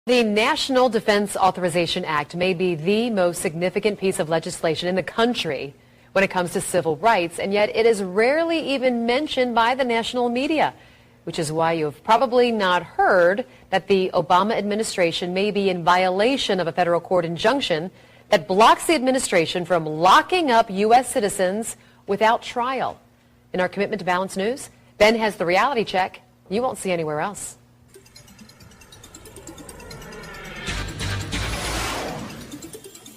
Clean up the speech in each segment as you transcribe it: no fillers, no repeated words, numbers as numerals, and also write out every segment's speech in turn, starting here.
The National Defense Authorization Act may be the most significant piece of legislation in the country when it comes to civil rights, and yet it is rarely even mentioned by the national media, which is why you've probably not heard that the Obama administration may be in violation of a federal court injunction that blocks the administration from locking up U.S. citizens without trial. In our Commitment to Balance News, Ben has the reality check you won't see anywhere else.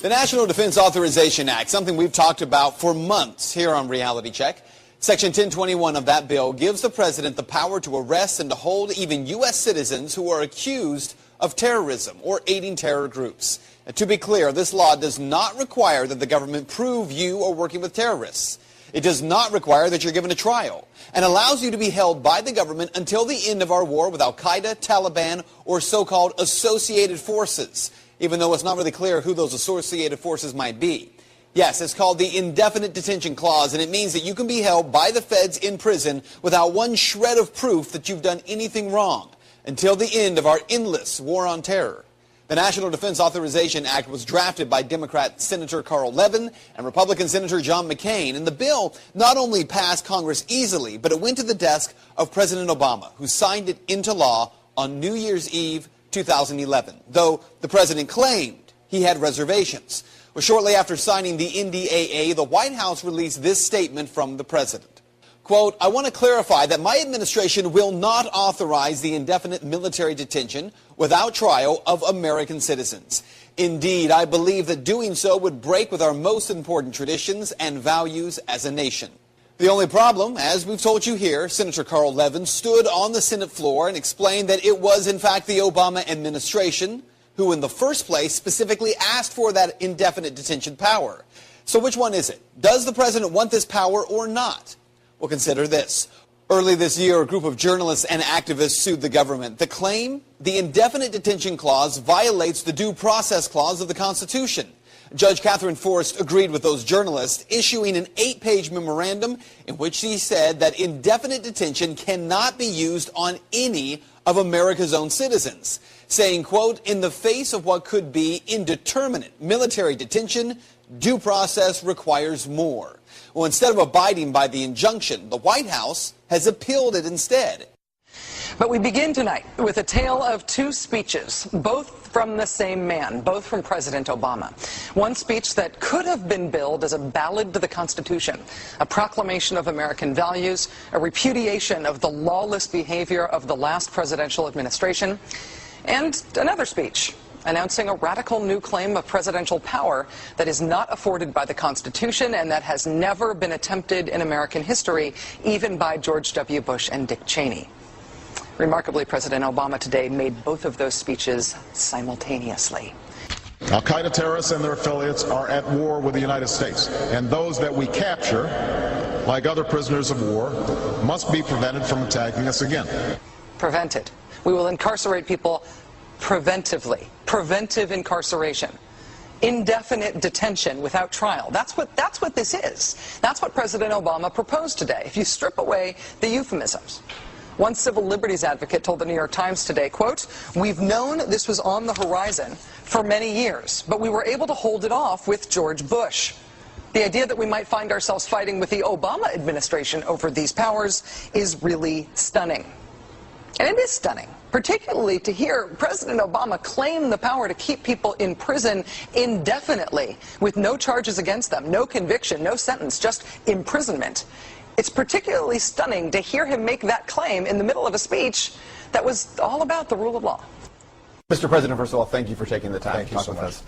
The National Defense Authorization Act, something we've talked about for months here on Reality Check. Section 1021 of that bill gives the president the power to arrest and to hold even U.S. citizens who are accused of terrorism or aiding terror groups. And to be clear, this law does not require that the government prove you are working with terrorists. It does not require that you're given a trial and allows you to be held by the government until the end of our war with Al-Qaeda, Taliban, or so-called associated forces, even though it's not really clear who those associated forces might be. Yes, it's called the Indefinite Detention Clause, and it means that you can be held by the feds in prison without one shred of proof that you've done anything wrong until the end of our endless war on terror. The National Defense Authorization Act was drafted by Democrat Senator Carl Levin and Republican Senator John McCain, and the bill not only passed Congress easily, but it went to the desk of President Obama, who signed it into law on New Year's Eve 2011, though the president claimed he had reservations. Well, shortly after signing the NDAA, the White House released this statement from the president. Quote, "I want to clarify that my administration will not authorize the indefinite military detention without trial of American citizens. Indeed, I believe that doing so would break with our most important traditions and values as a nation." The only problem, as we've told you here, Senator Carl Levin stood on the Senate floor and explained that it was, in fact, the Obama administration who, in the first place, specifically asked for that indefinite detention power. So which one is it? Does the president want this power or not? Well, consider this. Early this year, a group of journalists and activists sued the government. The claim, the indefinite detention clause violates the due process clause of the Constitution. Judge Catherine Forrest agreed with those journalists, issuing an 8-page memorandum in which she said that indefinite detention cannot be used on any of America's own citizens, saying, quote, "In the face of what could be indeterminate military detention, due process requires more." Well, instead of abiding by the injunction, the White House has appealed it instead. But we begin tonight with a tale of two speeches, both from the same man, both from President Obama. One speech that could have been billed as a ballad to the Constitution, a proclamation of American values, a repudiation of the lawless behavior of the last presidential administration, and another speech announcing a radical new claim of presidential power that is not afforded by the Constitution and that has never been attempted in American history, even by George W. Bush and Dick Cheney. Remarkably, President Obama today made both of those speeches simultaneously. Al-Qaeda terrorists and their affiliates are at war with the United States, and those that we capture, like other prisoners of war, must be prevented from attacking us again. Prevented. We will incarcerate people preventively. Preventive incarceration. Indefinite detention without trial. That's what this is. That's what President Obama proposed today, if you strip away the euphemisms. One civil liberties advocate told the New York Times today, quote, "We've known this was on the horizon for many years, but we were able to hold it off with George Bush. The idea that we might find ourselves fighting with the Obama administration over these powers is really stunning." And it is stunning, particularly to hear President Obama claim the power to keep people in prison indefinitely with no charges against them, no conviction, no sentence, just imprisonment. It's particularly stunning to hear him make that claim in the middle of a speech that was all about the rule of law. Mr. President, first of all, thank you for taking the time to talk with us.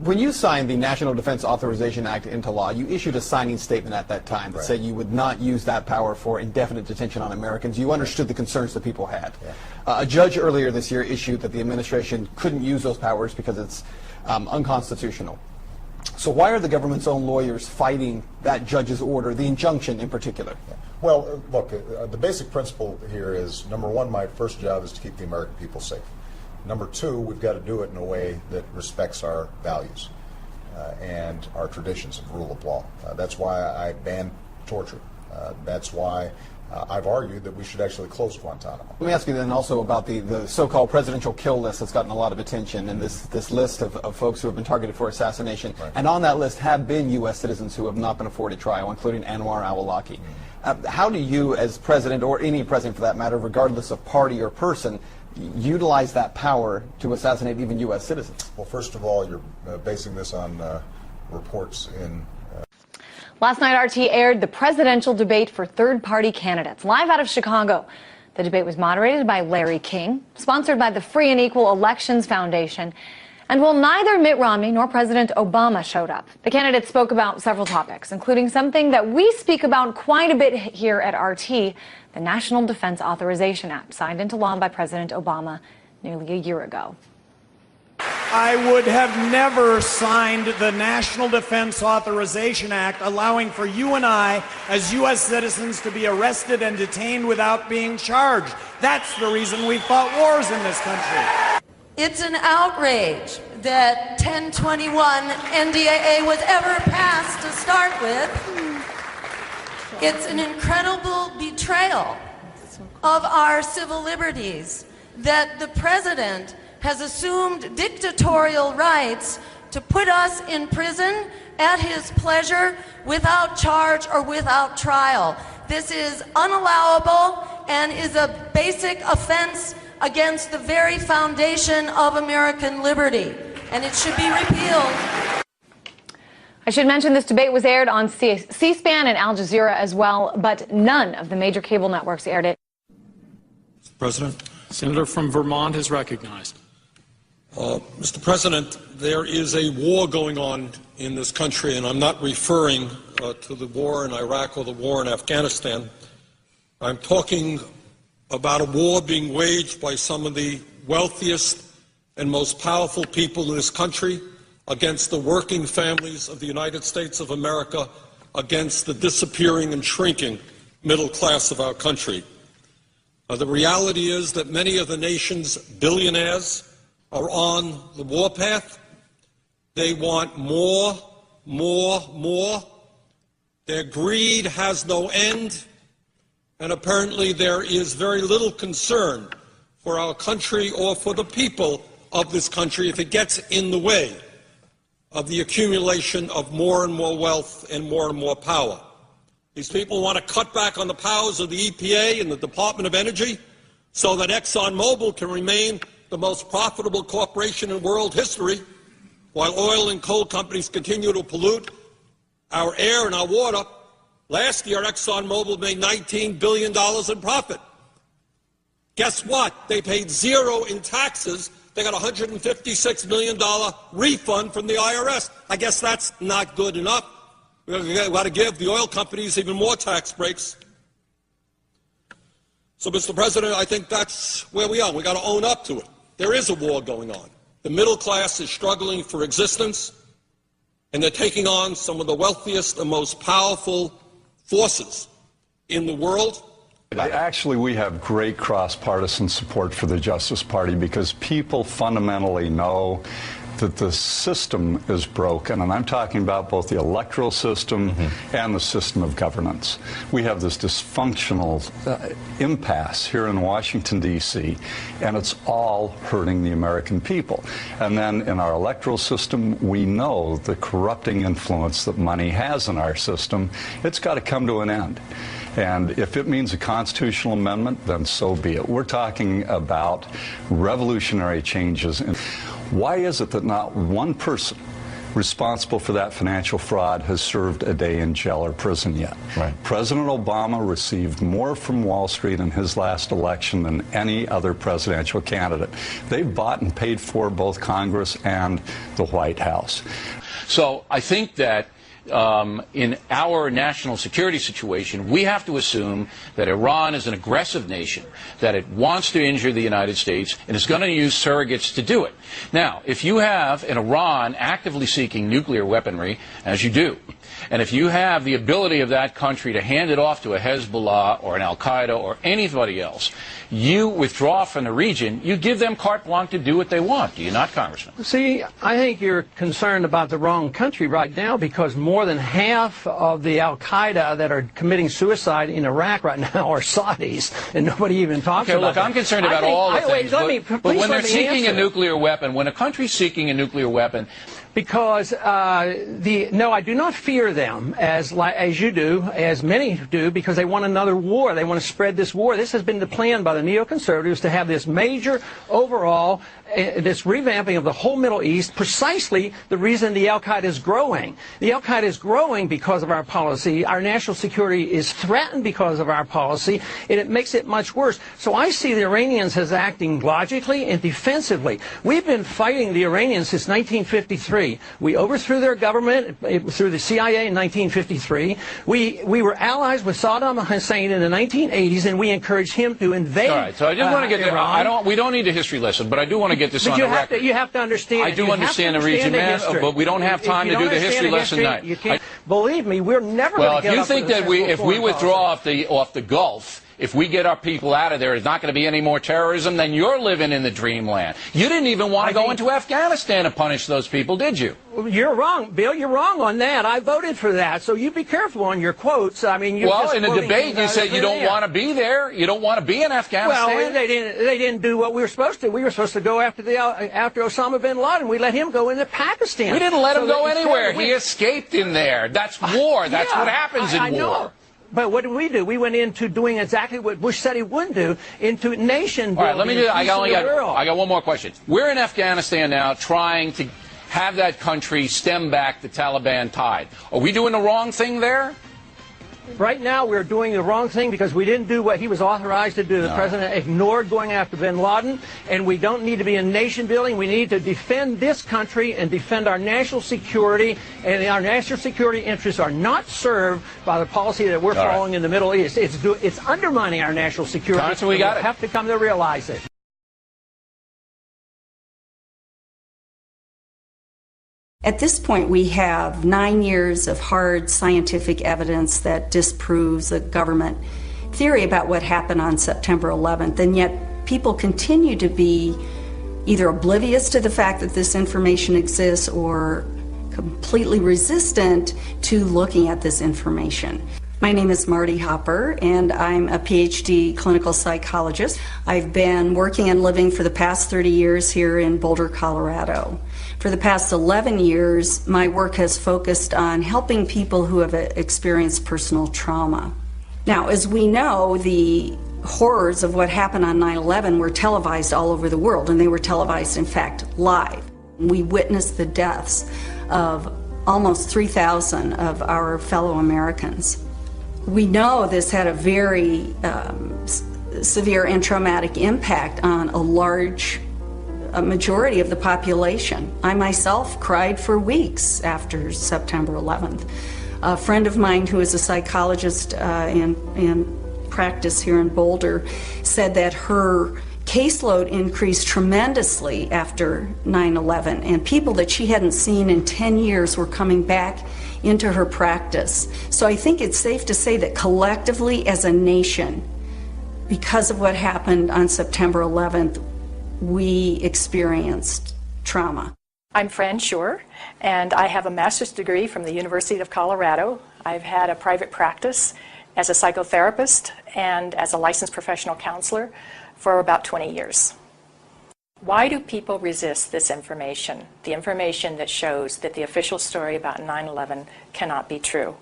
When you signed the National Defense Authorization Act into law, you issued a signing statement at that time that said you would not use that power for indefinite detention on Americans. You understood the concerns that people had. A judge earlier this year issued that the administration couldn't use those powers because it's unconstitutional. So why are the government's own lawyers fighting that judge's order, the injunction in particular? Well, look, the basic principle here is, number one, my first job is to keep the American people safe. Number two, we've got to do it in a way that respects our values and our traditions of rule of law. That's why I ban torture. That's why I've argued that we should actually close Guantanamo. Let me ask you then also about the so-called presidential kill list that's gotten a lot of attention, and this list of folks who have been targeted for assassination. Right. And on that list have been U.S. citizens who have not been afforded trial, including Anwar al-Awlaki. How do you, as president, or any president for that matter, regardless of party or person, utilize that power to assassinate even U.S. citizens? Well, first of all, you're basing this on reports in... Last night, RT aired the presidential debate for third-party candidates, live out of Chicago. The debate was moderated by Larry King, sponsored by the Free and Equal Elections Foundation. And while neither Mitt Romney nor President Obama showed up, the candidates spoke about several topics, including something that we speak about quite a bit here at RT, the National Defense Authorization Act, signed into law by President Obama nearly a year ago. I would have never signed the National Defense Authorization Act, allowing for you and I, as U.S. citizens, to be arrested and detained without being charged. That's the reason we fought wars in this country. It's an outrage that 1021 NDAA was ever passed to start with. It's an incredible betrayal of our civil liberties that the president has assumed dictatorial rights to put us in prison at his pleasure without charge or without trial. This is unallowable and is a basic offense against the very foundation of American liberty, and it should be repealed. I should mention this debate was aired on C-SPAN and Al Jazeera as well, but none of the major cable networks aired it. Mr. President, Senator from Vermont is recognized. Mr. President, there is a war going on in this country, and I'm not referring to the war in Iraq or the war in Afghanistan. I'm talking about a war being waged by some of the wealthiest and most powerful people in this country against the working families of the United States of America, against the disappearing and shrinking middle class of our country. The reality is that many of the nation's billionaires are on the warpath. They want more, more, more. Their greed has no end, and apparently there is very little concern for our country or for the people of this country if it gets in the way of the accumulation of more and more wealth and more power. These people want to cut back on the powers of the EPA and the Department of Energy so that ExxonMobil can remain the most profitable corporation in world history, while oil and coal companies continue to pollute our air and our water. Last year, ExxonMobil made $19 billion in profit. Guess what? They paid zero in taxes. They got a $156 million refund from the IRS. I guess that's not good enough. We've got to give the oil companies even more tax breaks. So, Mr. President, I think that's where we are. We've got to own up to it. There is a war going on. The middle class is struggling for existence, and they're taking on some of the wealthiest and most powerful forces in the world. Actually, we have great cross-partisan support for the Justice Party because people fundamentally know that the system is broken, and I'm talking about both the electoral system and the system of governance. We have this dysfunctional impasse here in Washington, D.C., and it's all hurting the American people. And then in our electoral system, we know the corrupting influence that money has in our system. It's got to come to an end. And if it means a constitutional amendment, then so be it. We're talking about revolutionary changes. Why is it that not one person responsible for that financial fraud has served a day in jail or prison yet? Right. President Obama received more from Wall Street in his last election than any other presidential candidate. They bought and paid for both Congress and the White House. So I think that in our national security situation, we have to assume that Iran is an aggressive nation, that it wants to injure the United States, and is going to use surrogates to do it. Now, if you have an Iran actively seeking nuclear weaponry, as you do, And if you have the ability of that country to hand it off to a Hezbollah or an Al-Qaeda or anybody else, you withdraw from the region, you give them carte blanche to do what they want. Do you not, Congressman? See, I think you're concerned about the wrong country right now, because more than half of the Al-Qaeda that are committing suicide in Iraq right now are Saudis, and nobody even talks about look, that. I'm concerned about all the things, but when they're seeking a nuclear weapon, when a country's seeking a nuclear weapon, because no, I do not fear them as you do, as many do, because they want another war. They want to spread this war. This has been the plan by the neoconservatives to have this major overall, this revamping of the whole Middle East, precisely the reason the Al-Qaeda is growing. The Al-Qaeda is growing because of our policy. Our national security is threatened because of our policy, and it makes it much worse. So I see the Iranians as acting logically and defensively. We've been fighting the Iranians since 1953. We overthrew their government through the CIA in 1953. We were allies with Saddam Hussein in the 1980s, and we encouraged him to invade. All right, so I just want to get there. We don't need a history lesson, but I do want to get this on the record. You have to understand. I do understand the region, man, but we don't have time to do the history lesson tonight. You can't. Believe me, we're never going to get up. Well, if you think that if we withdraw off the Gulf, if we get our people out of there, there's not going to be any more terrorism, then you're living in the dreamland. You didn't even want to go into Afghanistan and punish those people, did you? You're wrong, Bill. You're wrong on that. I voted for that, so you be careful on your quotes. I mean, well, in the debate, you said you don't want to be there. You don't want to be in Afghanistan. Well, they didn't do what we were supposed to. We were supposed to go after Osama bin Laden. We let him go into Pakistan. We didn't let him go anywhere. He escaped in there. That's war. That's what happens in war. Know. But what did we do? We went into doing exactly what Bush said he wouldn't do, into nation building. All right, let me do. I got one more question. We're in Afghanistan now, trying to have that country stem back the Taliban tide. Are we doing the wrong thing there? Right now, we're doing the wrong thing because we didn't do what he was authorized to do. The president ignored going after bin Laden, and we don't need to be in nation building. We need to defend this country and defend our national security, and our national security interests are not served by the policy that we're following in the Middle East. It's undermining our national security. Congressman, we got it. Have to come to realize it. At this point, we have 9 years of hard scientific evidence that disproves the government theory about what happened on September 11th, and yet people continue to be either oblivious to the fact that this information exists or completely resistant to looking at this information. My name is Marty Hopper, and I'm a PhD clinical psychologist. I've been working and living for the past 30 years here in Boulder, Colorado. For the past 11 years, my work has focused on helping people who have experienced personal trauma. Now, as we know, the horrors of what happened on 9/11 were televised all over the world, and they were televised, in fact, live. We witnessed the deaths of almost 3,000 of our fellow Americans. We know this had a very severe and traumatic impact on a majority of the population. I myself cried for weeks after September 11th. A friend of mine who is a psychologist in practice here in Boulder said that her caseload increased tremendously after 9/11, and people that she hadn't seen in 10 years were coming back into her practice. So I think it's safe to say that collectively as a nation, because of what happened on September 11th, we experienced trauma. I'm Fran Schur, and I have a master's degree from the University of Colorado. I've had a private practice as a psychotherapist and as a licensed professional counselor for about 20 years. Why do people resist this information, the information that shows that the official story about 9/11 cannot be true?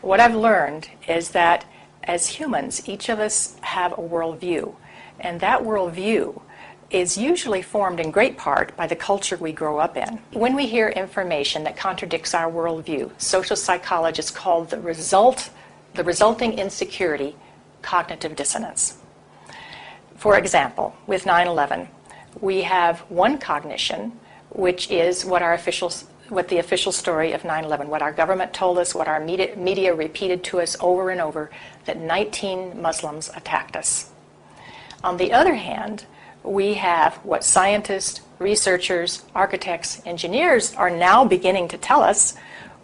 What I've learned is that as humans, each of us have a worldview, and that worldview is usually formed in great part by the culture we grow up in. When we hear information that contradicts our worldview, social psychologists call the resulting insecurity cognitive dissonance. For example, with 9/11, we have one cognition, which is what the official story of 9/11, what our government told us, what our media repeated to us over and over, that 19 Muslims attacked us. On the other hand, we have what scientists, researchers, architects, engineers are now beginning to tell us,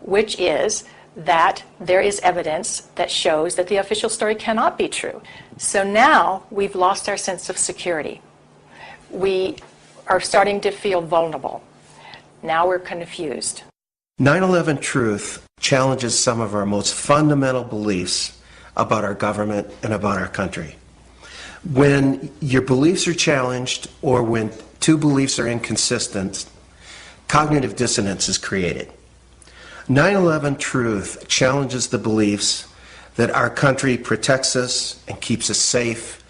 which is that there is evidence that shows that the official story cannot be true. So now we've lost our sense of security. We are starting to feel vulnerable. Now we're confused. 9/11 Truth challenges some of our most fundamental beliefs about our government and about our country. When your beliefs are challenged or when two beliefs are inconsistent, cognitive dissonance is created. 9/11 Truth challenges the beliefs that our country protects us and keeps us safe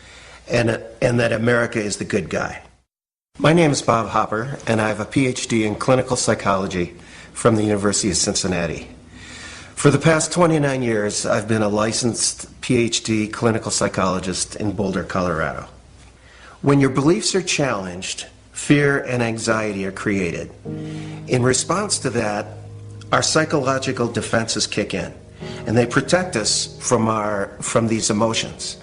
and that America is the good guy. My name is Bob Hopper, and I have a PhD in clinical psychology from the University of Cincinnati. For the past 29 years, I've been a licensed PhD clinical psychologist in Boulder, Colorado. When your beliefs are challenged, fear and anxiety are created. In response to that, our psychological defenses kick in, and they protect us from these emotions.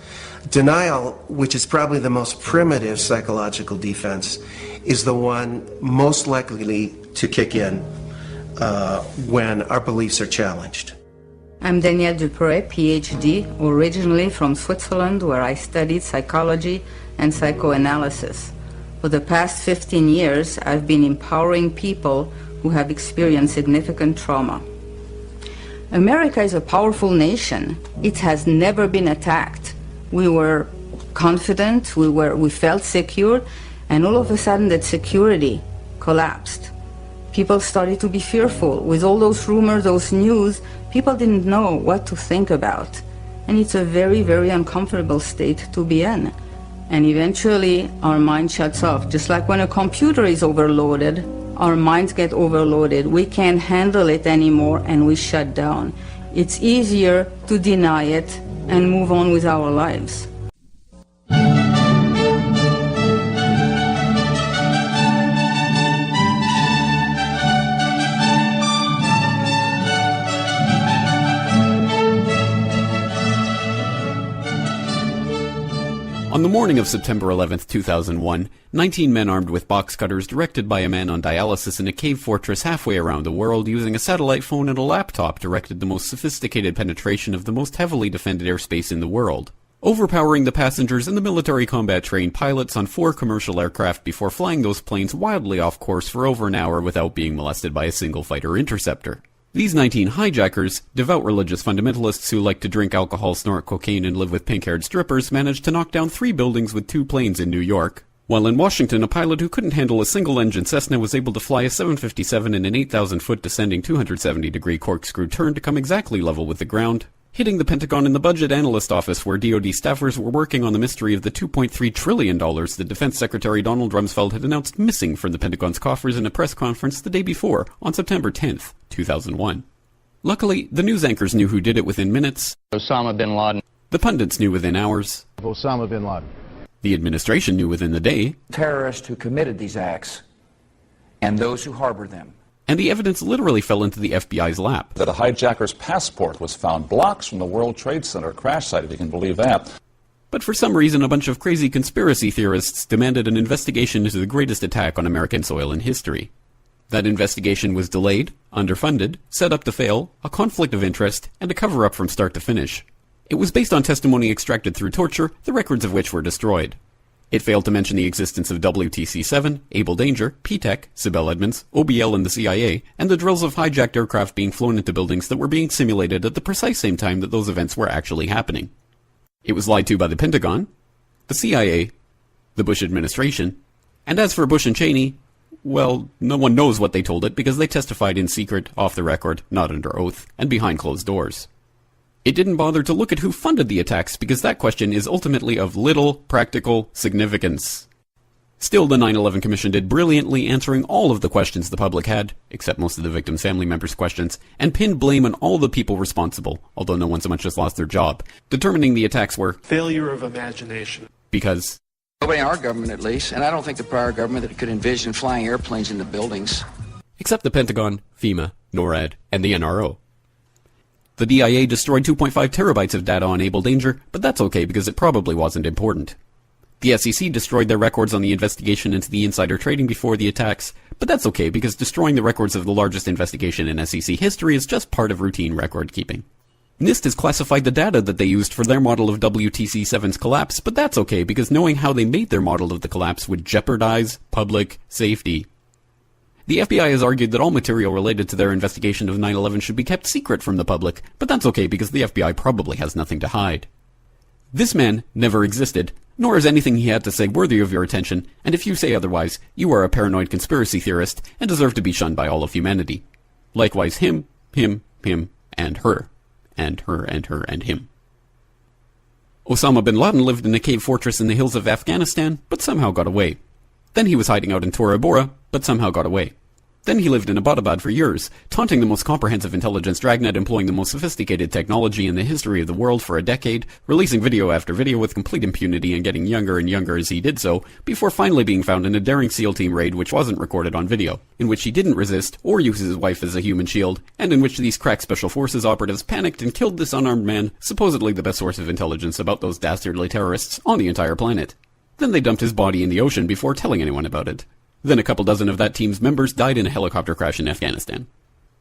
Denial, which is probably the most primitive psychological defense, is the one most likely to kick in when our beliefs are challenged. I'm Danielle Dupré, PhD, originally from Switzerland, where I studied psychology and psychoanalysis. For the past 15 years, I've been empowering people who have experienced significant trauma. America is a powerful nation. It has never been attacked. We were confident, we felt secure, and all of a sudden that security collapsed. People started to be fearful. With all those rumors, those news, people didn't know what to think about. And it's a very, very uncomfortable state to be in. And eventually our mind shuts off. Just like when a computer is overloaded, our minds get overloaded. We can't handle it anymore and we shut down. It's easier to deny it and move on with our lives. On the morning of September 11, 2001, 19 men armed with box cutters, directed by a man on dialysis in a cave fortress halfway around the world using a satellite phone and a laptop, directed the most sophisticated penetration of the most heavily defended airspace in the world, overpowering the passengers and the military combat-trained pilots on 4 commercial aircraft before flying those planes wildly off course for over an hour without being molested by a single fighter interceptor. These 19 hijackers, devout religious fundamentalists who like to drink alcohol, snort cocaine, and live with pink-haired strippers, managed to knock down 3 buildings with 2 planes in New York, while in Washington, a pilot who couldn't handle a single-engine Cessna was able to fly a 757 in an 8,000-foot descending 270-degree corkscrew turn to come exactly level with the ground, hitting the Pentagon in the budget analyst office where DoD staffers were working on the mystery of the $2.3 trillion that Defense Secretary Donald Rumsfeld had announced missing from the Pentagon's coffers in a press conference the day before, on September 10th, 2001. Luckily, the news anchors knew who did it within minutes. Osama bin Laden. The pundits knew within hours. Osama bin Laden. The administration knew within the day. Terrorists who committed these acts and those who harbor them. And the evidence literally fell into the FBI's lap. That a hijacker's passport was found blocks from the World Trade Center crash site, if you can believe that. But for some reason, a bunch of crazy conspiracy theorists demanded an investigation into the greatest attack on American soil in history. That investigation was delayed, underfunded, set up to fail, a conflict of interest, and a cover-up from start to finish. It was based on testimony extracted through torture, the records of which were destroyed. It failed to mention the existence of WTC-7, Able Danger, P-TECH, Sibel Edmonds, OBL and the CIA, and the drills of hijacked aircraft being flown into buildings that were being simulated at the precise same time that those events were actually happening. It was lied to by the Pentagon, the CIA, the Bush administration, and as for Bush and Cheney, well, no one knows what they told it because they testified in secret, off the record, not under oath, and behind closed doors. It didn't bother to look at who funded the attacks because that question is ultimately of little practical significance. Still, the 9/11 Commission did brilliantly answering all of the questions the public had, except most of the victims' family members' questions, and pinned blame on all the people responsible, although no one so much as lost their job, determining the attacks were failure of imagination. Because nobody in our government, at least, and I don't think the prior government that could envision flying airplanes into buildings. Except the Pentagon, FEMA, NORAD, and the NRO. The DIA destroyed 2.5 terabytes of data on Able Danger, but that's okay because it probably wasn't important. The SEC destroyed their records on the investigation into the insider trading before the attacks, but that's okay because destroying the records of the largest investigation in SEC history is just part of routine record keeping. NIST has classified the data that they used for their model of WTC7's collapse, but that's okay because knowing how they made their model of the collapse would jeopardize public safety. The FBI has argued that all material related to their investigation of 9/11 should be kept secret from the public, but that's okay because the FBI probably has nothing to hide. This man never existed, nor is anything he had to say worthy of your attention, and if you say otherwise, you are a paranoid conspiracy theorist and deserve to be shunned by all of humanity. Likewise him, and her. And her, and her, and him. Osama bin Laden lived in a cave fortress in the hills of Afghanistan, but somehow got away. Then he was hiding out in Tora Bora, but somehow got away. Then he lived in Abbottabad for years, taunting the most comprehensive intelligence dragnet, employing the most sophisticated technology in the history of the world for a decade, releasing video after video with complete impunity and getting younger and younger as he did so, before finally being found in a daring SEAL team raid which wasn't recorded on video, in which he didn't resist or use his wife as a human shield, and in which these crack special forces operatives panicked and killed this unarmed man, supposedly the best source of intelligence about those dastardly terrorists on the entire planet. Then they dumped his body in the ocean before telling anyone about it. Then a couple dozen of that team's members died in a helicopter crash in Afghanistan.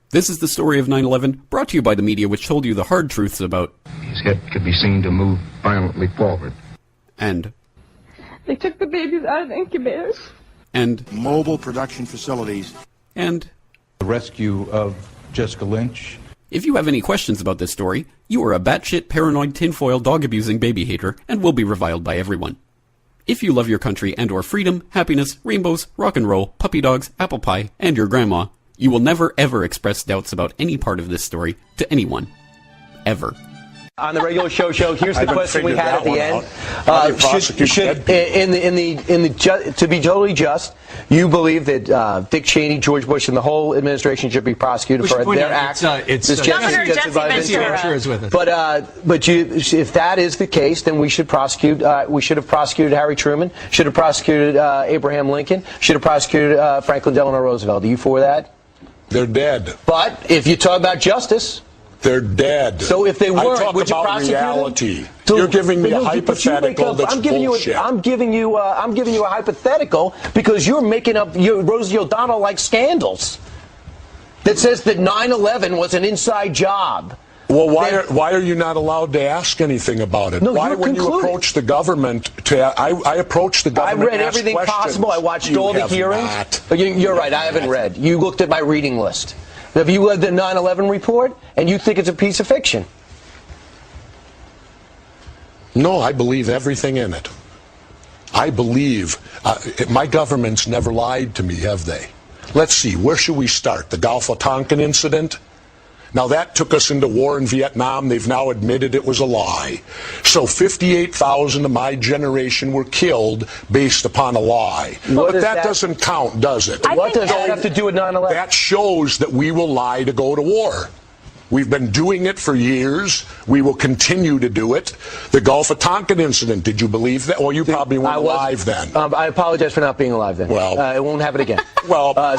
This is the story of 9/11, brought to you by the media which told you the hard truths about... His head could be seen to move violently forward. And... They took the babies out of the incubators. And... Mobile production facilities. And... The rescue of Jessica Lynch. If you have any questions about this story, you are a batshit paranoid tinfoil dog-abusing baby hater and will be reviled by everyone. If you love your country and or freedom, happiness, rainbows, rock and roll, puppy dogs, apple pie, and your grandma, you will never ever express doubts about any part of this story to anyone. Ever. On the regular show, here's the question we had at the end. To be totally just, you believe that Dick Cheney, George Bush, and the whole administration should be prosecuted for their acts. Governor Jesse Ventura is with us. But if that is the case, then we should prosecute. We should have prosecuted Harry Truman. Should have prosecuted Abraham Lincoln. Should have prosecuted Franklin Delano Roosevelt. Are you for that? They're dead. But if you talk about justice. They're dead. So if they weren't, would you prosecute reality. them? You're giving me a hypothetical that's bullshit. I'm giving you a hypothetical because you're making up Rosie O'Donnell-like scandals that says that 9/11 was an inside job. Well, why are you not allowed to ask anything about it? No, why, when you approach the government, I approach the government. I read everything possible. I watched all the hearings. You're right. I haven't read. You looked at my reading list. Have you read the 9/11 report and you think it's a piece of fiction? No, I believe everything in it. I believe my government's never lied to me, have they? Let's see, where should we start? The Gulf of Tonkin incident? Now that took us into war in Vietnam. They've now admitted it was a lie. So 58,000 of my generation were killed based upon a lie. But that doesn't count, does it? What does that have to do with 9/11? That shows that we will lie to go to war. We've been doing it for years. We will continue to do it. The Gulf of Tonkin incident, did you believe that? Well, you probably weren't alive then. I apologize for not being alive then. Well, it won't happen again. Well, I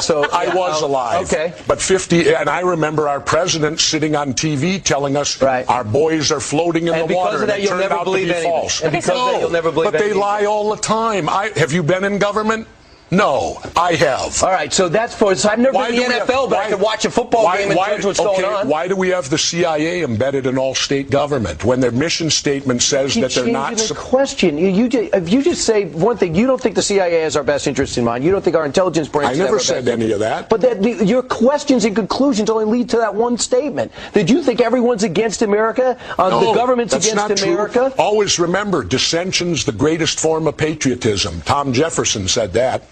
was alive. Okay. But 50, and I remember our president sitting on TV telling us our boys are floating in the water. And because of that, you'll never believe anything. And because of that, you'll never believe anything. But they lie all the time. Have you been in government? No, I have. All right, so that's so I've never been in the NFL, but I could watch a football game and judge what's going on. Why do we have the CIA embedded in all state government when their mission statement says that they're not? The question. If you just say one thing, you don't think the CIA has our best interest in mind. You don't think our intelligence branch. I never said any of that. But your questions and conclusions only lead to that one statement. Did you think everyone's against America? The government's against America? True. Always remember, dissension's the greatest form of patriotism. Tom Jefferson said that.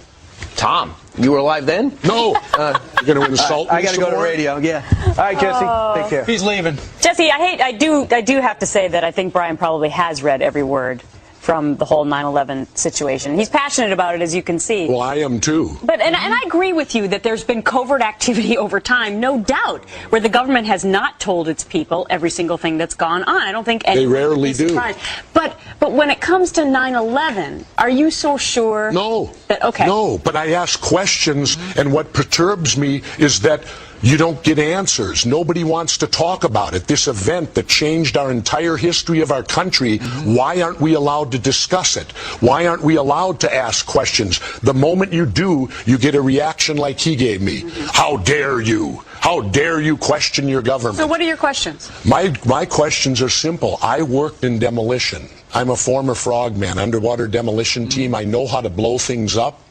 Tom, you were alive then? No. You're going to insult me. I got to go to radio. Yeah. All right, Jesse. Take care. He's leaving. Jesse, I do have to say that I think Brian probably has read every word from the whole 9/11 situation. He's passionate about it, as you can see. Well, I am too. But and I agree with you that there's been covert activity over time, no doubt, where the government has not told its people every single thing that's gone on. I don't think anyone they rarely would be surprised. do. But when it comes to 9/11, are you so sure? No. Okay. No, but I ask questions, and what perturbs me is that You don't get answers. Nobody wants to talk about it. This event that changed our entire history of our country, why aren't we allowed to discuss it? Why aren't we allowed to ask questions? The moment you do, you get a reaction like he gave me. How dare you? How dare you question your government? So what are your questions? My questions are simple. I worked in demolition. I'm a former frogman, underwater demolition team. I know how to blow things up.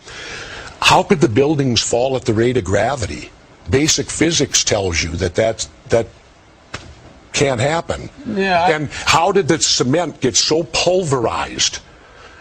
How could the buildings fall at the rate of gravity? Basic physics tells you that can't happen. Yeah. And how did the cement get so pulverized?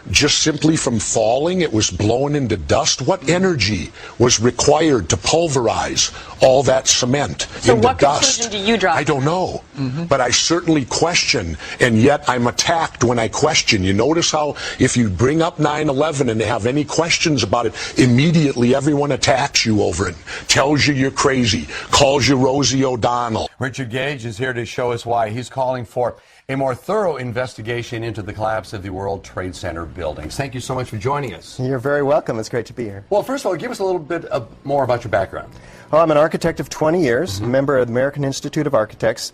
Just simply from falling, it was blown into dust. What energy was required to pulverize all that cement So into what dust? conclusion do you draw? I don't know, but I certainly question, and yet I'm attacked when I question. You notice how if you bring up 9/11 and have any questions about it, immediately everyone attacks you over it, tells you you're crazy, calls you Rosie O'Donnell. Richard Gage is here to show us why he's calling for a more thorough investigation into the collapse of the World Trade Center buildings. Thank you so much for joining us. You're very welcome. It's great to be here. Well, first of all, give us a little bit more about your background. Well, I'm an architect of 20 years, a member of the American Institute of Architects,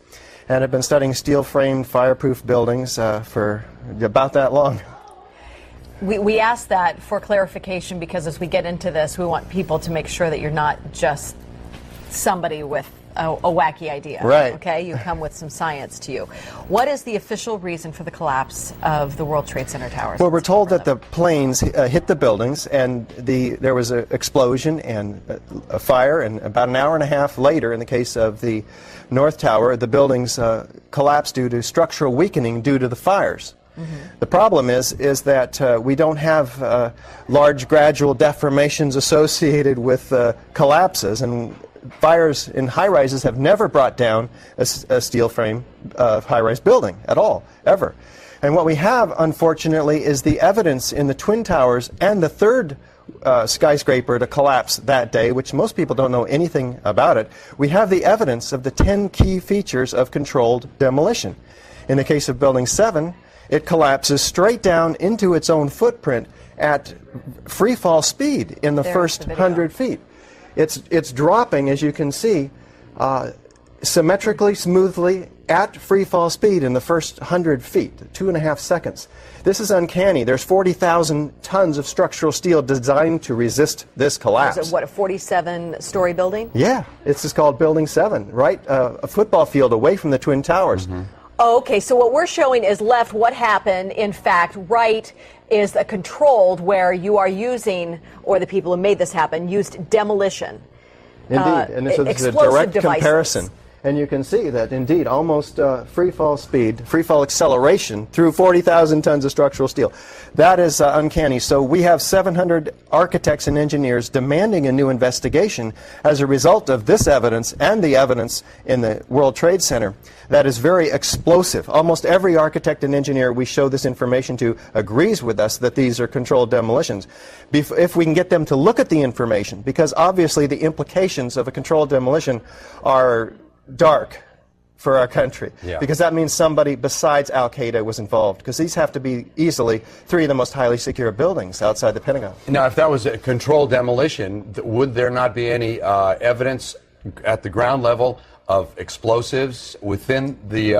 and I've been studying steel-framed, fireproof buildings for about that long. We ask that for clarification because as we get into this, we want people to make sure that you're not just somebody with a wacky idea. Right. Okay, you come with some science to you. What is the official reason for the collapse of the World Trade Center towers? Well, we're told that the planes hit the buildings and there was an explosion and a fire, and about an hour and a half later, in the case of the North Tower, the buildings collapsed due to structural weakening due to the fires. The problem is that we don't have large gradual deformations associated with collapses, and fires in high-rises have never brought down a steel frame high-rise building at all, ever. And what we have, unfortunately, is the evidence in the Twin Towers and the third skyscraper to collapse that day, which most people don't know anything about it. We have the evidence of the 10 key features of controlled demolition. In the case of Building 7, it collapses straight down into its own footprint at free fall speed in the first 100 feet. It's dropping, as you can see, symmetrically, smoothly, at free fall speed in the first 100 feet, 2.5 seconds. This is uncanny. There's 40,000 tons of structural steel designed to resist this collapse. Is it, what, a 47-story building? Yeah, this is called Building 7, right? A football field away from the Twin Towers. Oh, okay, so what we're showing is left what happened. In fact, right is a controlled where you are using, or the people who made this happen, used demolition. Indeed, and this is a direct comparison. And you can see that, indeed, almost free fall speed, free fall acceleration through 40,000 tons of structural steel. That is uncanny. So we have 700 architects and engineers demanding a new investigation as a result of this evidence and the evidence in the World Trade Center. That is very explosive. Almost every architect and engineer we show this information to agrees with us that these are controlled demolitions. If we can get them to look at the information, because obviously the implications of a controlled demolition are dark for our country, because that means somebody besides Al-Qaeda was involved, because these have to be easily 3 of the most highly secure buildings outside the Pentagon. Now, if that was a controlled demolition, would there not be any evidence at the ground level of explosives within the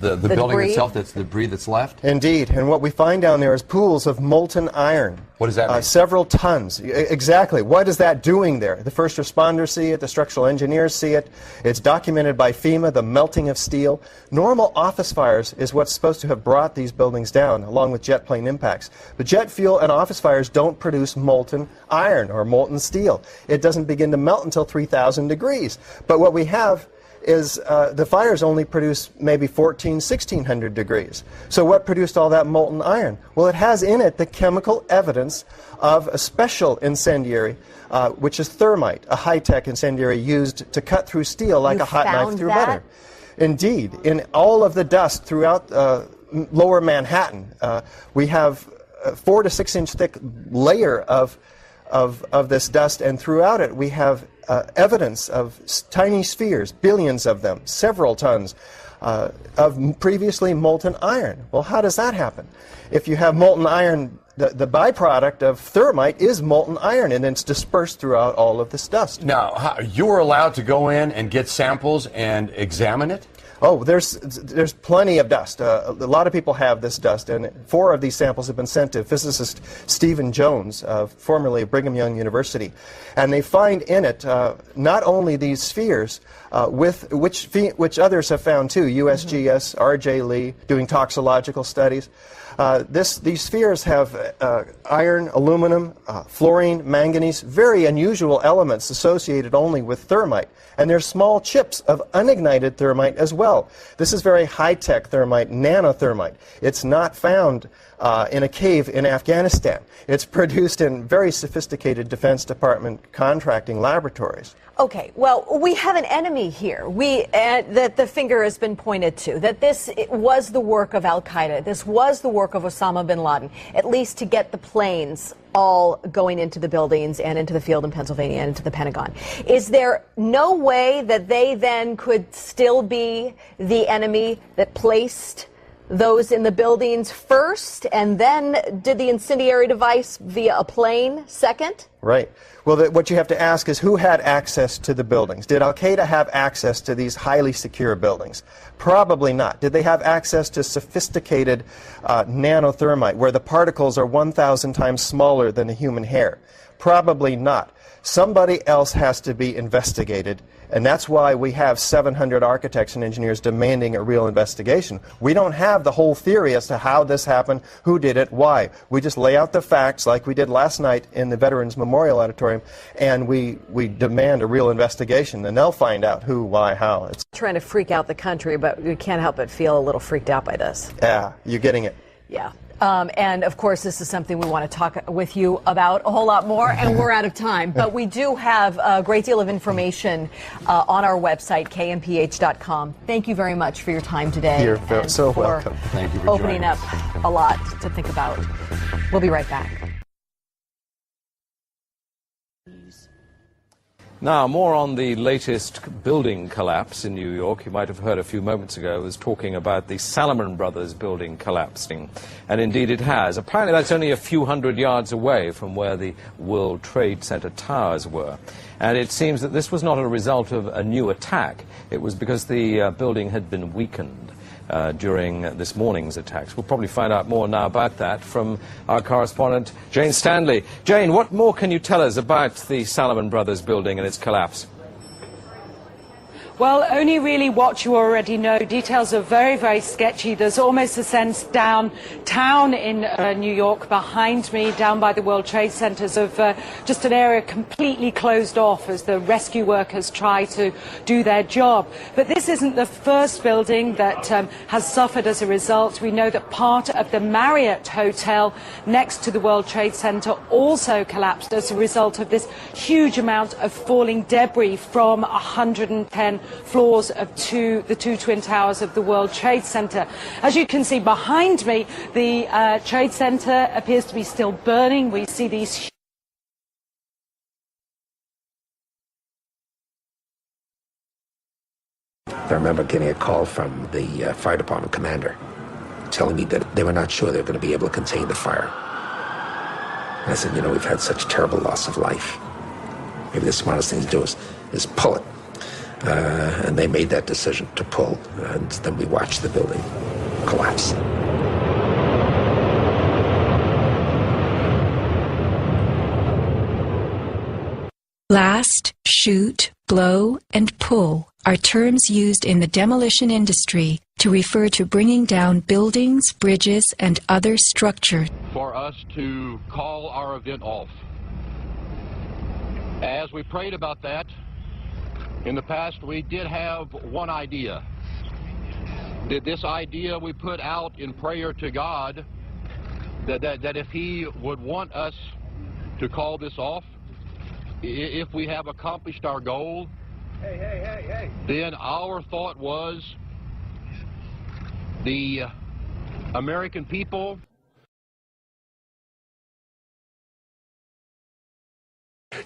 building itself, that's the debris that's left? Indeed, and what we find down there is pools of molten iron. What does that mean? Several tons. Exactly. What is that doing there? The first responders see it, the structural engineers see it. It's documented by FEMA, the melting of steel. Normal office fires is what's supposed to have brought these buildings down, along with jet plane impacts. But jet fuel and office fires don't produce molten iron or molten steel. It doesn't begin to melt until 3,000 degrees. But what we have is the fires only produce maybe 1,600 degrees. So what produced all that molten iron? Well, it has in it the chemical evidence of a special incendiary, which is thermite, a high-tech incendiary used to cut through steel like a hot knife through butter. Indeed, in all of the dust throughout lower Manhattan, we have a 4 to 6 inch thick layer of of this dust, and throughout it we have evidence of tiny spheres, billions of them, several tons of previously molten iron. Well, how does that happen? If you have molten iron, the byproduct of thermite is molten iron, and it's dispersed throughout all of this dust. Now, you were allowed to go in and get samples and examine it? Oh, there's plenty of dust. A lot of people have this dust, and 4 of these samples have been sent to physicist Stephen Jones, formerly of Brigham Young University. And they find in it not only these spheres, which others have found too, USGS, R.J. Lee, doing toxicological studies. These spheres have iron, aluminum, fluorine, manganese, very unusual elements associated only with thermite. And there's small chips of unignited thermite as well. This is very high-tech thermite, nanothermite. It's not found in a cave in Afghanistan. It's produced in very sophisticated Defense Department contracting laboratories. Okay, well, we have an enemy here. That the finger has been pointed to, that this was the work of al-Qaeda. This was the work of Osama bin Laden, at least to get the planes all going into the buildings and into the field in Pennsylvania and into the Pentagon. Is there no way that they then could still be the enemy that placed those in the buildings first and then did the incendiary device via a plane second? Right. Well, what you have to ask is who had access to the buildings? Did al-Qaeda have access to these highly secure buildings? Probably not. Did they have access to sophisticated nanothermite, where the particles are 1,000 times smaller than a human hair? Probably not. Somebody else has to be investigated, and that's why we have 700 architects and engineers demanding a real investigation. We don't have the whole theory as to how this happened, who did it, why. We just lay out the facts like we did last night in the Veterans Memorial Auditorium, and we demand a real investigation, and they'll find out who, why, how. It's trying to freak out the country, but we can't help but feel a little freaked out by this. Yeah, you're getting it. Yeah. And of course, this is something we want to talk with you about a whole lot more, and we're out of time. But we do have a great deal of information on our website, kmph.com. Thank you very much for your time today. You're so welcome. Thank you for opening up a lot to think about. We'll be right back. Now, more on the latest building collapse in New York. You might have heard a few moments ago, I was talking about the Salomon Brothers building collapsing. And indeed it has. Apparently that's only a few hundred yards away from where the World Trade Center towers were. And it seems that this was not a result of a new attack. It was because the building had been weakened during this morning's attacks. We'll probably find out more now about that from our correspondent, Jane Stanley. Jane, what more can you tell us about the Salomon Brothers building and its collapse? Well, only really what you already know. Details are very, very sketchy. There's almost a sense downtown in New York behind me, down by the World Trade Centers, of just an area completely closed off as the rescue workers try to do their job. But this isn't the first building that has suffered as a result. We know that part of the Marriott Hotel next to the World Trade Center also collapsed as a result of this huge amount of falling debris from 110 floors of the two twin towers of the World Trade Center. As you can see behind me, the Trade Center appears to be still burning. We see these I remember getting a call from the fire department commander telling me that they were not sure they were going to be able to contain the fire. And I said, you know, we've had such terrible loss of life. Maybe the smartest thing to do is pull it. And they made that decision to pull, and then we watched the building collapse. Blast, shoot, blow, and pull are terms used in the demolition industry to refer to bringing down buildings, bridges, and other structures. For us to call our event off. As we prayed about that, in the past, we did have one idea. This idea we put out in prayer to God, that if He would want us to call this off, if we have accomplished our goal, then our thought was the American people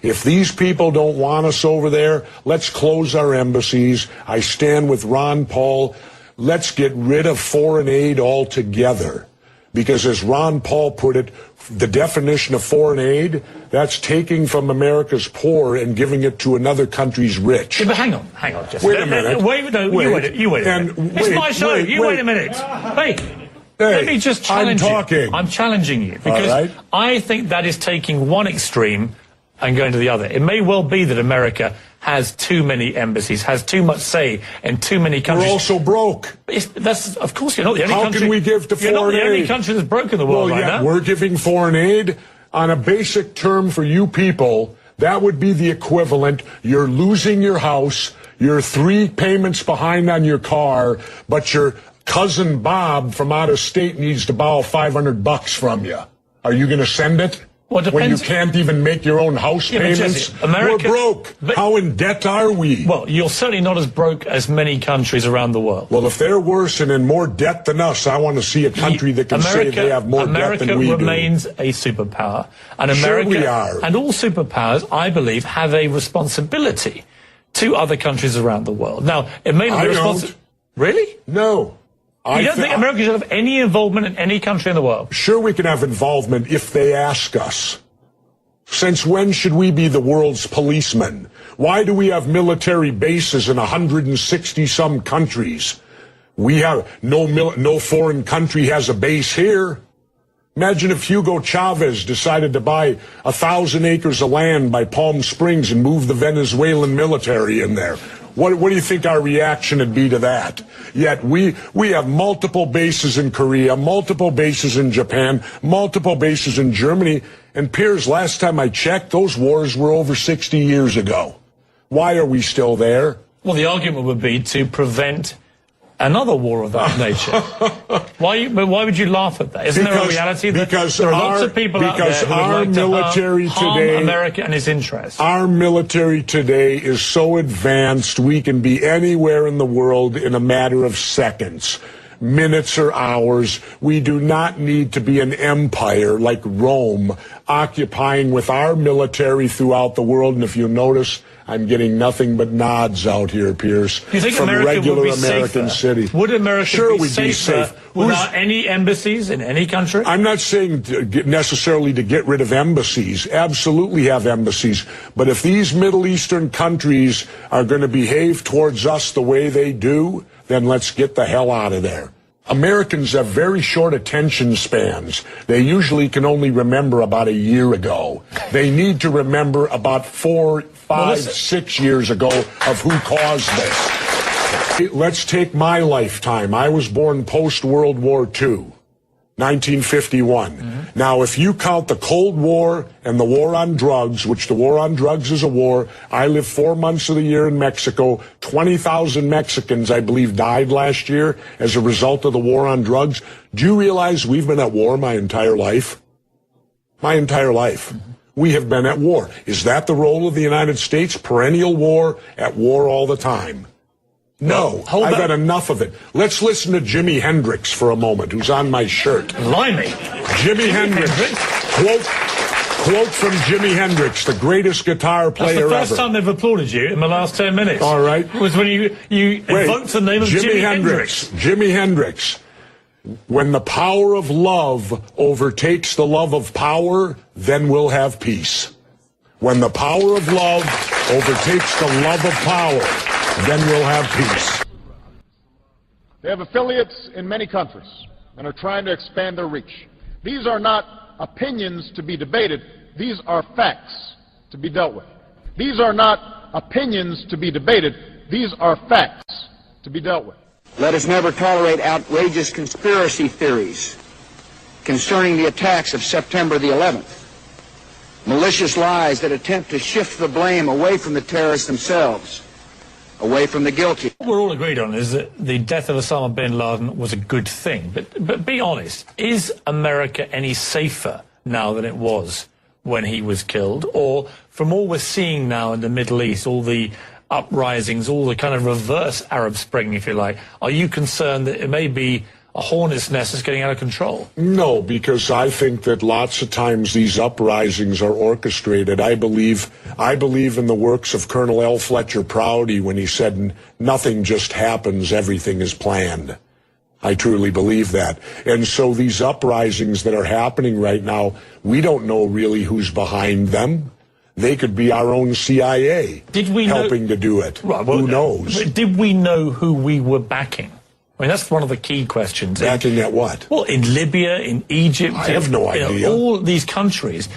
If these people don't want us over there, let's close our embassies. I stand with Ron Paul. Let's get rid of foreign aid altogether. Because as Ron Paul put it, the definition of foreign aid, that's taking from America's poor and giving it to another country's rich. Yeah, but hang on. Just wait a minute. You wait a minute. It's my show. Wait a minute. Hey, let me just challenge you. I'm challenging you because I think that is taking one extreme and going to the other. It may well be that America has too many embassies, has too much say in too many countries. We're also broke. Of course, you're not the only country. How can we give to foreign aid? You're not the only country that's broke in the world right now. We're giving foreign aid on a basic term for you people. That would be the equivalent. You're losing your house. You're 3 payments behind on your car, but your cousin Bob from out of state needs to borrow $500 from you. Are you going to send it? Well, when you can't even make your own house payments? Jesse, America, we're broke. How in debt are we? Well, you're certainly not as broke as many countries around the world. Well, if they're worse and in more debt than us, I want to see a country that can say they have more debt than we do. America remains a superpower. And America, sure we are. And all superpowers, I believe, have a responsibility to other countries around the world. Now, it may not be responsible. Really? No. You don't think America should have any involvement in any country in the world? Sure, we can have involvement if they ask us. Since when should we be the world's policemen? Why do we have military bases in 160-some countries? We have no foreign country has a base here. Imagine if Hugo Chavez decided to buy 1,000 acres of land by Palm Springs and move the Venezuelan military in there. What do you think our reaction would be to that? Yet we have multiple bases in Korea, multiple bases in Japan, multiple bases in Germany. And Piers, last time I checked, those wars were over 60 years ago. Why are we still there? Well, the argument would be to prevent another war of that nature. Why would you laugh at that? Isn't there a reality that there are lots of people out there who would like to harm America and its interests? Our military today is so advanced we can be anywhere in the world in a matter of seconds, minutes or hours. We do not need to be an empire like Rome occupying with our military throughout the world. And if you notice, I'm getting nothing but nods out here, Pierce, you think from America regular would be American cities. Would America be safe without any embassies in any country? I'm not saying necessarily to get rid of embassies. Absolutely have embassies. But if these Middle Eastern countries are going to behave towards us the way they do, then let's get the hell out of there. Americans have very short attention spans. They usually can only remember about a year ago. They need to remember about 4, 5, 6 years ago of who caused this. Let's take my lifetime. I was born post-World War II, 1951. Now, if you count the Cold War and the war on drugs, which the war on drugs is a war, I lived 4 months of the year in Mexico. 20,000 Mexicans, I believe, died last year as a result of the war on drugs. Do you realize we've been at war my entire life? My entire life. We have been at war. Is that the role of the United States? Perennial war, at war all the time. No, I've had enough of it. Let's listen to Jimi Hendrix for a moment, who's on my shirt. Blimey. Jimi Hendrix. Quote from Jimi Hendrix, the greatest guitar player ever. That's the first time they've applauded you in the last 10 minutes. All right. Was when you invoked the name of Jimi Hendrix. Jimi Hendrix. When the power of love overtakes the love of power, then we'll have peace. When the power of love overtakes the love of power, then we'll have peace. They have affiliates in many countries and are trying to expand their reach. These are not opinions to be debated. These are facts to be dealt with. These are not opinions to be debated. These are facts to be dealt with. Let us never tolerate outrageous conspiracy theories concerning the attacks of September the 11th. Malicious lies that attempt to shift the blame away from the terrorists themselves, away from the guilty. What we're all agreed on is that the death of Osama bin Laden was a good thing. But be honest, is America any safer now than it was when he was killed? Or from all we're seeing now in the Middle East, all the uprisings, all the kind of reverse Arab Spring, if you like, are you concerned that it may be a hornet's nest that's getting out of control. No, because I think that lots of times these uprisings are orchestrated. I believe in the works of Colonel L. Fletcher Prouty when he said, nothing just happens, everything is planned. I truly believe that. And so these uprisings that are happening right now, we don't know really who's behind them. They could be our own CIA helping to do it. Right, well, who knows? Did we know who we were backing? I mean, that's one of the key questions. Backing at what? Well, in Libya, in Egypt. I have no idea. All these countries.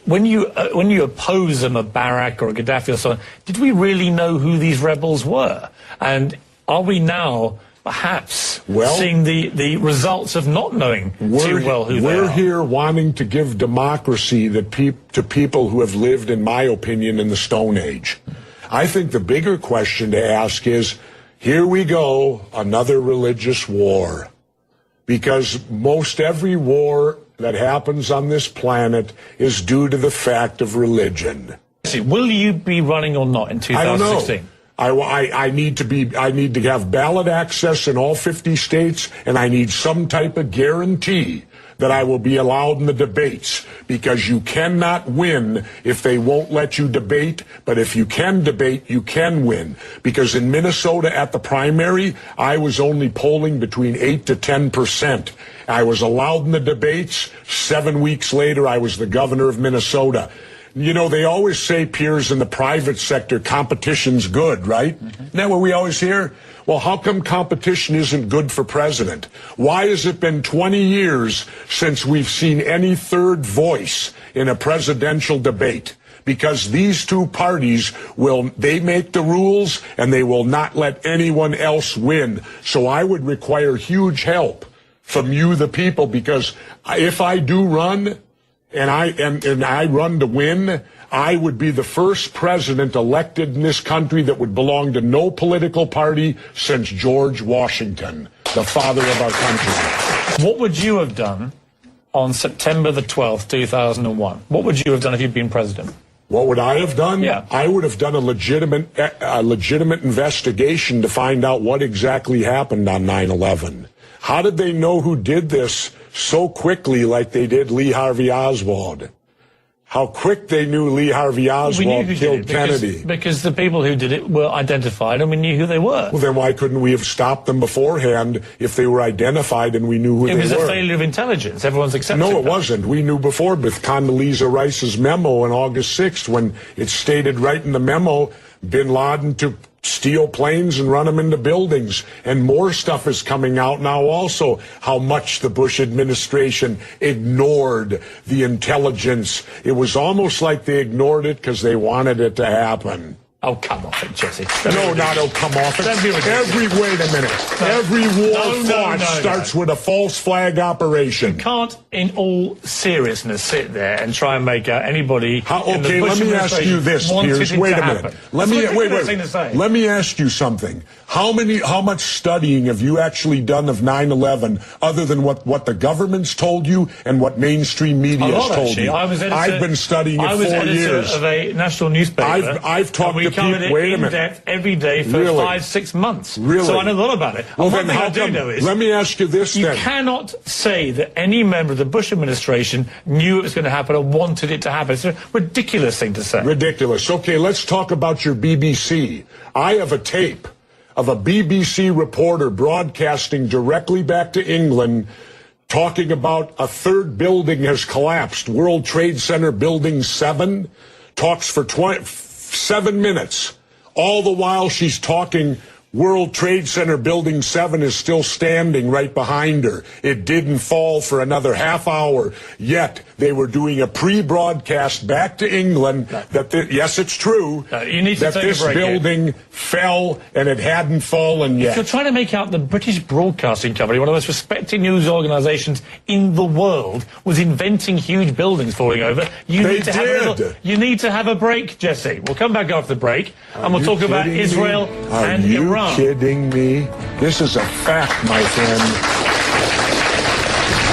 When you oppose a Mubarak or a Gaddafi or so on, did we really know who these rebels were? And are we now perhaps seeing the results of not knowing too well who they are? We're here wanting to give democracy to people who have lived, in my opinion, in the Stone Age. I think the bigger question to ask is, here we go, another religious war. Because most every war that happens on this planet is due to the fact of religion. Will you be running or not in 2016? I don't know. I need to have ballot access in all 50 states, and I need some type of guarantee that I will be allowed in the debates, because you cannot win if they won't let you debate, but if you can debate, you can win. Because in Minnesota at the primary, I was only polling between 8 to 10%. I was allowed in the debates. 7 weeks later, I was the governor of Minnesota. You know, they always say, Piers, in the private sector, competition's good, right? Isn't that what we always hear? Well, how come competition isn't good for president? Why has it been 20 years since we've seen any third voice in a presidential debate? Because these two parties they make the rules, and they will not let anyone else win. So I would require huge help from you, the people, because if I do run, and I run to win, I would be the first president elected in this country that would belong to no political party since George Washington, the father of our country. What would you have done on September the 12th, 2001? What would you have done if you'd been president? What would I have done? Yeah. I would have done a legitimate investigation to find out what exactly happened on 9/11. How did they know who did this so quickly like they did Lee Harvey Oswald? How quick they knew Lee Harvey Oswald killed Kennedy. Because the people who did it were identified and we knew who they were. Well, then why couldn't we have stopped them beforehand if they were identified and we knew who they were? It was a failure of intelligence. Everyone's accepting No, it wasn't. We knew before with Condoleezza Rice's memo on August 6th, when it stated right in the memo, bin Laden to steal planes and run them into buildings. And more stuff is coming out now also, how much the Bush administration ignored the intelligence. It was almost like they ignored it because they wanted it to happen. Oh, come off it, Jesse. No, not oh, come off it. Wait a minute. Every war fought starts with a false flag operation. You can't, in all seriousness, sit there and try and make out anybody. Okay, let me ask you this, Piers. Wait a minute. Let me ask you something. How much studying have you actually done of 9/11 other than what the government's told you and what mainstream media has told you? I've been studying it 4 years. I was editor of a national newspaper. I've talked to people. Wait a minute. Depth every day for 5-6 months. Really? So I know a lot about it. Well, one thing I do know is, let me ask you this then. You cannot say that any member of the Bush administration knew it was going to happen or wanted it to happen. It's a ridiculous thing to say. Ridiculous. Okay, let's talk about your BBC. I have a tape of a BBC reporter broadcasting directly back to England, talking about a third building has collapsed. World Trade Center Building 7 talks for 7 minutes. All the while she's talking, World Trade Center Building 7 is still standing right behind her. It didn't fall for another half hour. Yet they were doing a pre-broadcast back to England yes, it's true, you need to that this building fell and it hadn't fallen yet. If you're trying to make out the British Broadcasting Company, one of the most respected news organisations in the world, was inventing huge buildings falling over, you need to have a break, Jesse. We'll come back after the break and we'll talk about Israel and Iran. Are you kidding me? This is a fact, my friend.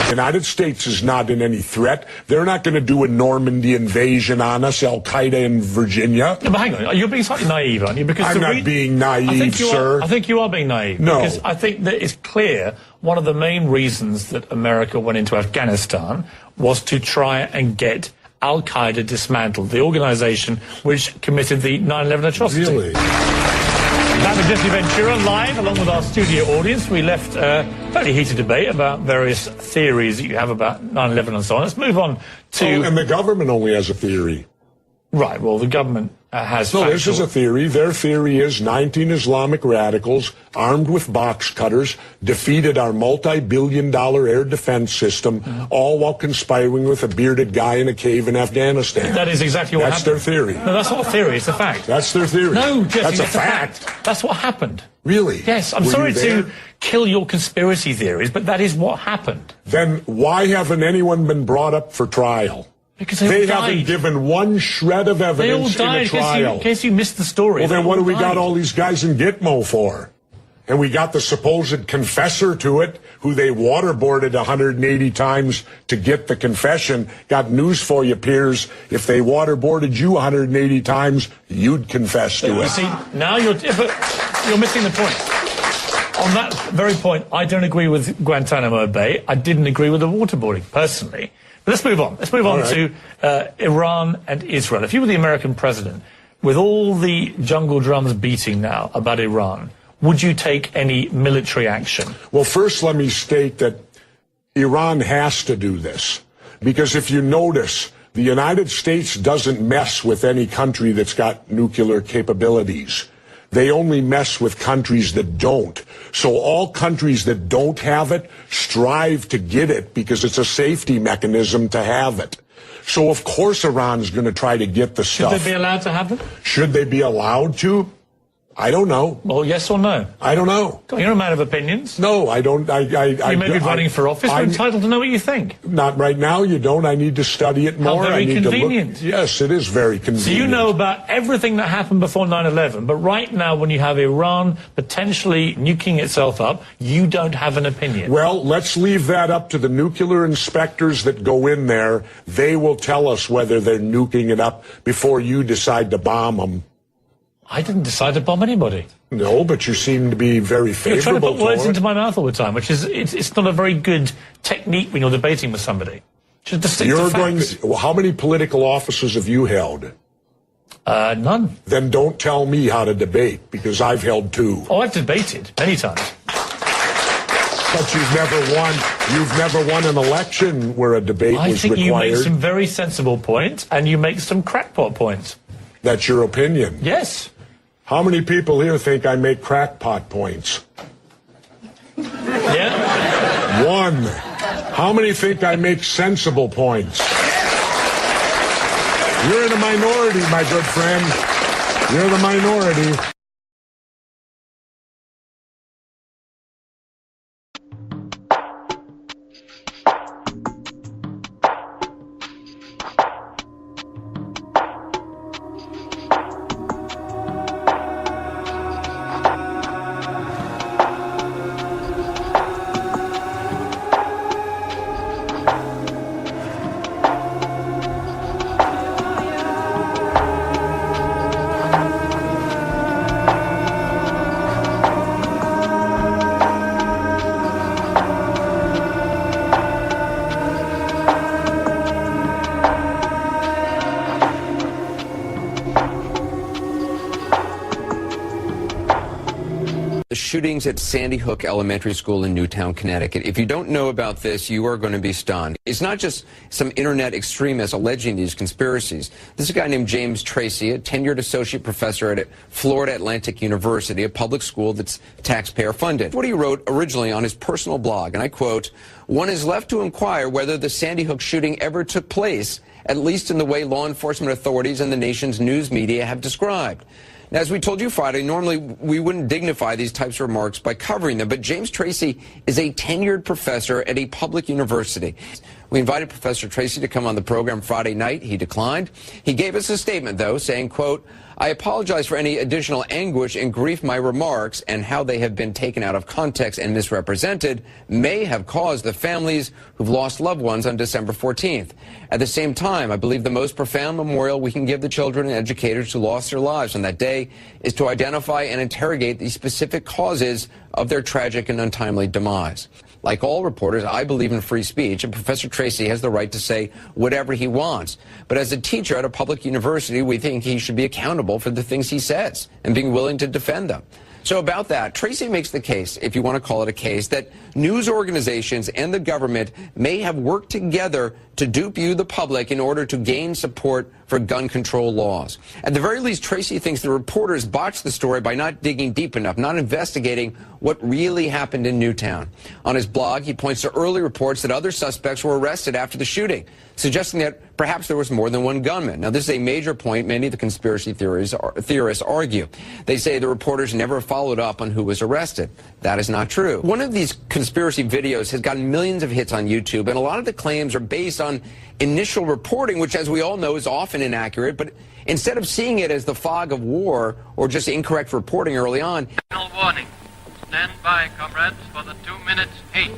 The United States is not in any threat. They're not going to do a Normandy invasion on us, Al-Qaeda in Virginia. Yeah, but hang on, you're being slightly naive, aren't you? Because I'm not being naive, sir. I think you are being naive. No. Because I think that it's clear one of the main reasons that America went into Afghanistan was to try and get Al-Qaeda dismantled, the organization which committed the 9/11 atrocity. Really? That was Jesse Ventura live along with our studio audience. We left a fairly heated debate about various theories that you have about 9/11 and so on. Let's move on to... Oh, and the government only has a theory. Right, well, the government has... No, this is a theory. Their theory is 19 Islamic radicals armed with box cutters defeated our multi-billion-dollar air defense system, all while conspiring with a bearded guy in a cave in Afghanistan. That is exactly what happened. That's their theory. No, that's not a theory, it's a fact. That's their theory. No, Jesse, that's a it's fact. That's what happened. Really? Yes, I'm Were sorry you there? to kill your conspiracy theories, but that is what happened. Then why haven't anyone been brought up for trial? Because they died. haven't given one shred of evidence they all died in a trial. In case you missed the story. Well, then what do we got all these guys in Gitmo for? And we got the supposed confessor to it, who they waterboarded 180 times to get the confession. Got news for you, Piers. If they waterboarded you 180 times, you'd confess to it. See, now you're missing the point. On that very point, I don't agree with Guantanamo Bay. I didn't agree with the waterboarding, personally. But let's move on. Let's move on to Iran and Israel. If you were the American president, with all the jungle drums beating now about Iran, would you take any military action? Well, first let me state that Iran has to do this. Because if you notice, the United States doesn't mess with any country that's got nuclear capabilities. They only mess with countries that don't. So all countries that don't have it strive to get it because it's a safety mechanism to have it. So of course Iran's going to try to get the stuff. Should they be allowed to have it? Should they be allowed to? I don't know. Well, yes or no? I don't know. You're a man of opinions. No, I don't. You may be running for office. You're entitled to know what you think. Not right now. You don't. I need to study it more. How very I need convenient. To look. Yes, it is very convenient. So you know about everything that happened before 9/11, but right now, when you have Iran potentially nuking itself up, you don't have an opinion. Well, let's leave that up to the nuclear inspectors that go in there. They will tell us whether they're nuking it up before you decide to bomb them. I didn't decide to bomb anybody. No, but you seem to be very favorable. You're trying to put words it. into my mouth all the time, which is it's not a very good technique when you're debating with somebody. Just stick to facts. Well, how many political offices have you held? None. Then don't tell me how to debate, because I've held 2. Oh, I've debated many times. But you've never won an election where a debate was required. I think you make some very sensible points, and you make some crackpot points. That's your opinion? Yes. How many people here think I make crackpot points? Yeah. 1. How many think I make sensible points? You're in a minority, my good friend. You're the minority. The shootings at Sandy Hook Elementary School in Newtown, Connecticut. If you don't know about this, you are going to be stunned. It's not just some internet extremists alleging these conspiracies. This is a guy named James Tracy, a tenured associate professor at Florida Atlantic University, a public school that's taxpayer funded. What he wrote originally on his personal blog, and I quote, "One is left to inquire whether the Sandy Hook shooting ever took place, at least in the way law enforcement authorities and the nation's news media have described." Now, as we told you Friday, normally we wouldn't dignify these types of remarks by covering them, but James Tracy is a tenured professor at a public university. We invited Professor Tracy to come on the program Friday night. He declined. He gave us a statement, though, saying, quote, I apologize for any additional anguish and grief my remarks and how they have been taken out of context and misrepresented may have caused the families who've lost loved ones on December 14th. At the same time, I believe the most profound memorial we can give the children and educators who lost their lives on that day is to identify and interrogate the specific causes of their tragic and untimely demise. Like all reporters, I believe in free speech, and Professor Tracy has the right to say whatever he wants. But as a teacher at a public university, we think he should be accountable for the things he says and being willing to defend them. So about that, Tracy makes the case, if you want to call it a case, that news organizations and the government may have worked together to dupe you, the public, in order to gain support for gun control laws. At the very least, Tracy thinks the reporters botched the story by not digging deep enough, not investigating what really happened in Newtown. On his blog, he points to early reports that other suspects were arrested after the shooting, suggesting that perhaps there was more than one gunman. Now, this is a major point many of the conspiracy theorists argue. They say the reporters never followed up on who was arrested. That is not true. One of these conspiracy videos has gotten millions of hits on YouTube, and a lot of the claims are based on initial reporting, which, as we all know, is often inaccurate. But instead of seeing it as the fog of war or just incorrect reporting early on. Final warning. Stand by, comrades, for the 2 minutes hate.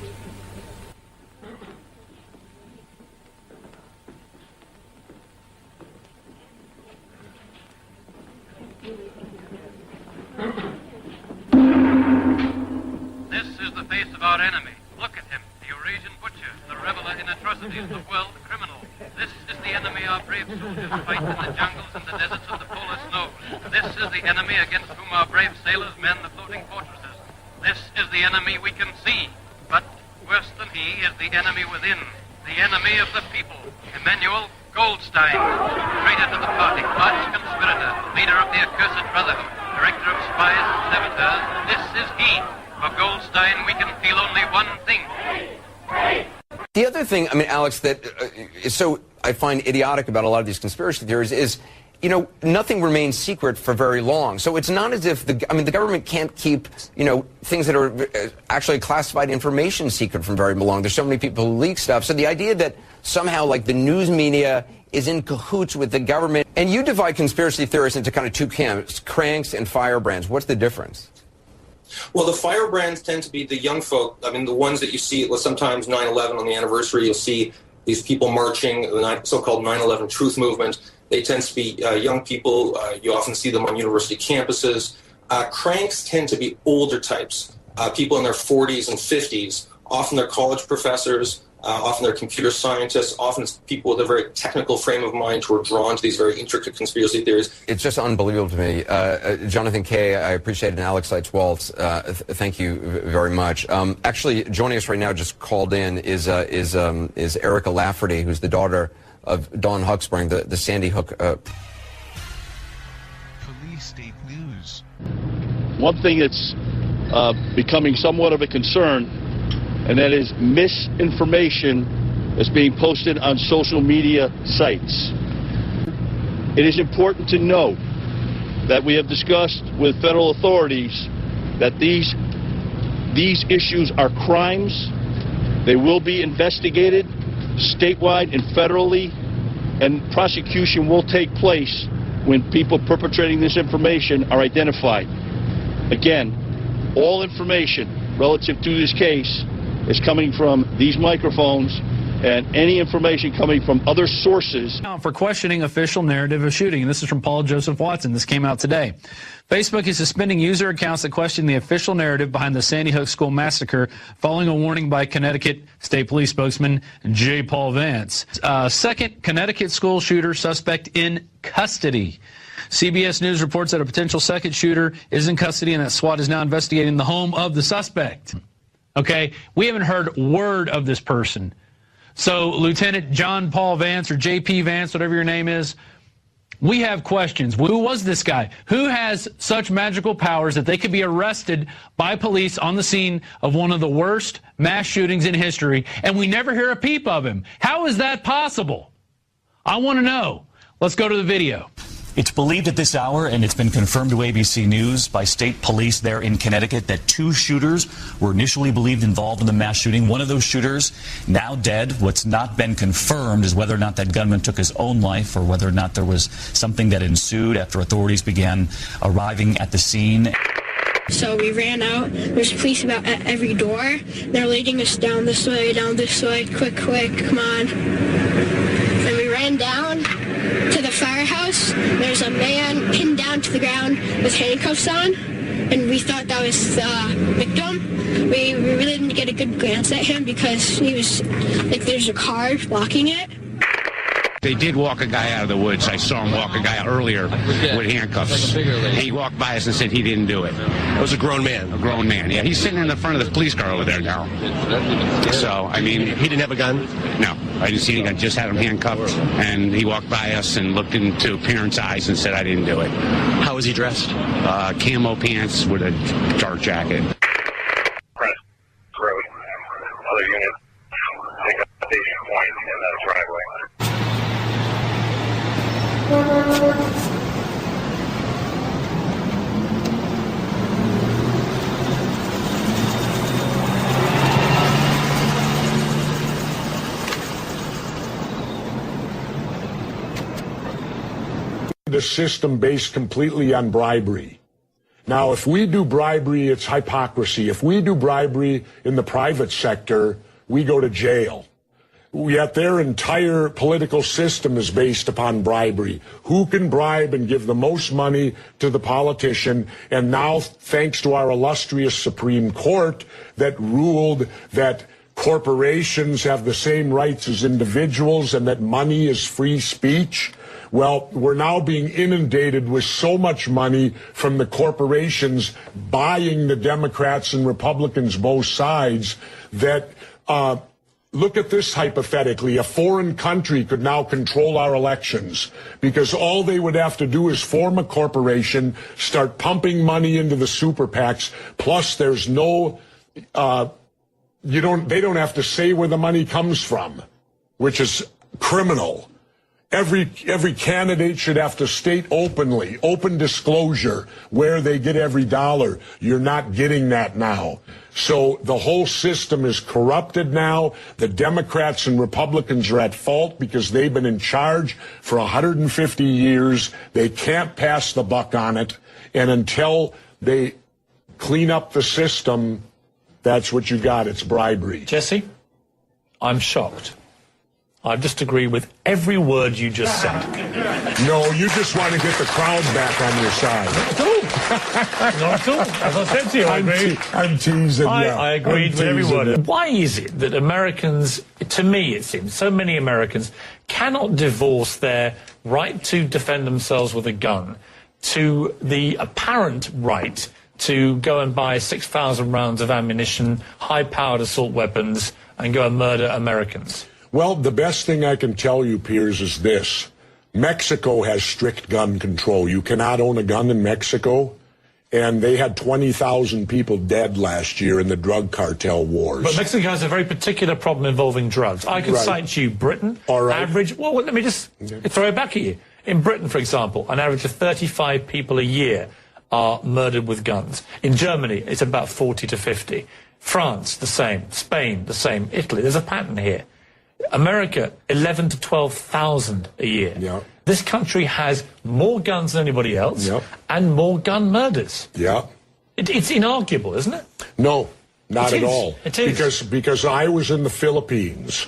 This is the face of our enemy. Look at him, the Eurasian butcher, the reveler in atrocities, the world criminal. This is the enemy our brave soldiers fight in the jungles and the deserts of the polar snows. This is the enemy against whom our brave sailors man the floating fortresses. This is the enemy we can see, but worse than he is the enemy within, the enemy of the people, Emmanuel Goldstein, traitor to the party, arch conspirator, leader of the accursed brotherhood, director of spies and saboteurs. This is he. For Goldstein, we can feel only one thing. The other thing, I mean, Alex, that is so I find idiotic about a lot of these conspiracy theories is, you know, nothing remains secret for very long. So it's not as if the government can't keep, you know, things that are actually classified information secret from very long. There's so many people who leak stuff. So the idea that somehow, like, the news media is in cahoots with the government, and you divide conspiracy theorists into kind of two camps, cranks and firebrands. What's the difference? Well, the firebrands tend to be the young folk. I mean, the ones that you see, sometimes 9/11 on the anniversary, you'll see these people marching, the so-called 9/11 truth movement. They tend to be young people. You often see them on university campuses. Cranks tend to be older types, people in their 40s and 50s. Often they're college professors. Often they're computer scientists. Often it's people with a very technical frame of mind who are drawn to these very intricate conspiracy theories. It's just unbelievable to me. Jonathan Kay, I appreciate it, and Alex Seitz-Waltz, thank you very much. Actually, joining us right now, just called in, is Erica Lafferty, who's the daughter of Dawn Huxspring, the Sandy Hook. Police state news. One thing that's becoming somewhat of a concern, and that is misinformation that's being posted on social media sites. It is important to note that we have discussed with federal authorities that these issues are crimes. They will be investigated statewide and federally, and prosecution will take place when people perpetrating this information are identified. Again, all information relative to this case is coming from these microphones, and any information coming from other sources. For questioning official narrative of shooting. This is from Paul Joseph Watson. This came out today. Facebook is suspending user accounts that question the official narrative behind the Sandy Hook school massacre following a warning by Connecticut State Police spokesman J. Paul Vance. Second, Connecticut school shooter suspect in custody. CBS News reports that a potential second shooter is in custody and that SWAT is now investigating the home of the suspect. Okay, we haven't heard word of this person. So Lieutenant John Paul Vance or J.P. Vance, whatever your name is, we have questions. Who was this guy? Who has such magical powers that they could be arrested by police on the scene of one of the worst mass shootings in history, and we never hear a peep of him? How is that possible? I want to know. Let's go to the video. It's believed at this hour, and it's been confirmed to ABC News by state police there in Connecticut, that 2 shooters were initially believed involved in the mass shooting. One of those shooters now dead. What's not been confirmed is whether or not that gunman took his own life or whether or not there was something that ensued after authorities began arriving at the scene. So we ran out. There's police about at every door. They're leading us down this way, quick, come on. And we ran down to the firehouse. There's a man pinned down to the ground with handcuffs on, and we thought that was the victim. We really didn't get a good glance at him because he was, like, there's a car blocking it. They did walk a guy out of the woods. I saw him walk a guy earlier with handcuffs. He walked by us and said he didn't do it. It was a grown man? A grown man, yeah. He's sitting in the front of the police car over there now. So, I mean... He didn't have a gun? No. I didn't see any gun. Just had him handcuffed. And he walked by us and looked into parents' eyes and said, I didn't do it. How was he dressed? Camo pants with a dark jacket. Press road. Other units take up station point in that driveway. The system based completely on bribery. Now, if we do bribery, it's hypocrisy. If we do bribery in the private sector, we go to jail. Yet their entire political system is based upon bribery. Who can bribe and give the most money to the politician? And now, thanks to our illustrious Supreme Court that ruled that corporations have the same rights as individuals and that money is free speech, well, we're now being inundated with so much money from the corporations buying the Democrats and Republicans, both sides, that look at this hypothetically. A foreign country could now control our elections because all they would have to do is form a corporation, start pumping money into the super PACs, plus there's no, they don't have to say where the money comes from, which is criminal. Every candidate should have to state openly, open disclosure, where they get every dollar. You're not getting that now. So the whole system is corrupted now. The Democrats and Republicans are at fault because they've been in charge for 150 years. They can't pass the buck on it. And until they clean up the system, that's what you got. It's bribery. Jesse, I'm shocked. I just agree with every word you just said. No, you just want to get the crowd back on your side. Not at all. Not at all. As I said to you, I agree. I'm teasing. I agreed with every word. Why is it that Americans, to me it seems, so many Americans cannot divorce their right to defend themselves with a gun to the apparent right to go and buy 6,000 rounds of ammunition, high-powered assault weapons, and go and murder Americans? Well, the best thing I can tell you, Piers, is this. Mexico has strict gun control. You cannot own a gun in Mexico, and they had 20,000 people dead last year in the drug cartel wars. But Mexico has a very particular problem involving drugs. I could cite to you Britain, average... Well, let me just throw it back at you. In Britain, for example, an average of 35 people a year are murdered with guns. In Germany, it's about 40 to 50. France, the same. Spain, the same. Italy, there's a pattern here. America, 11 to 12,000 a year. Yeah. This country has more guns than anybody else and more gun murders. Yeah. It's inarguable, isn't it? No, not at all. It is. Because I was in the Philippines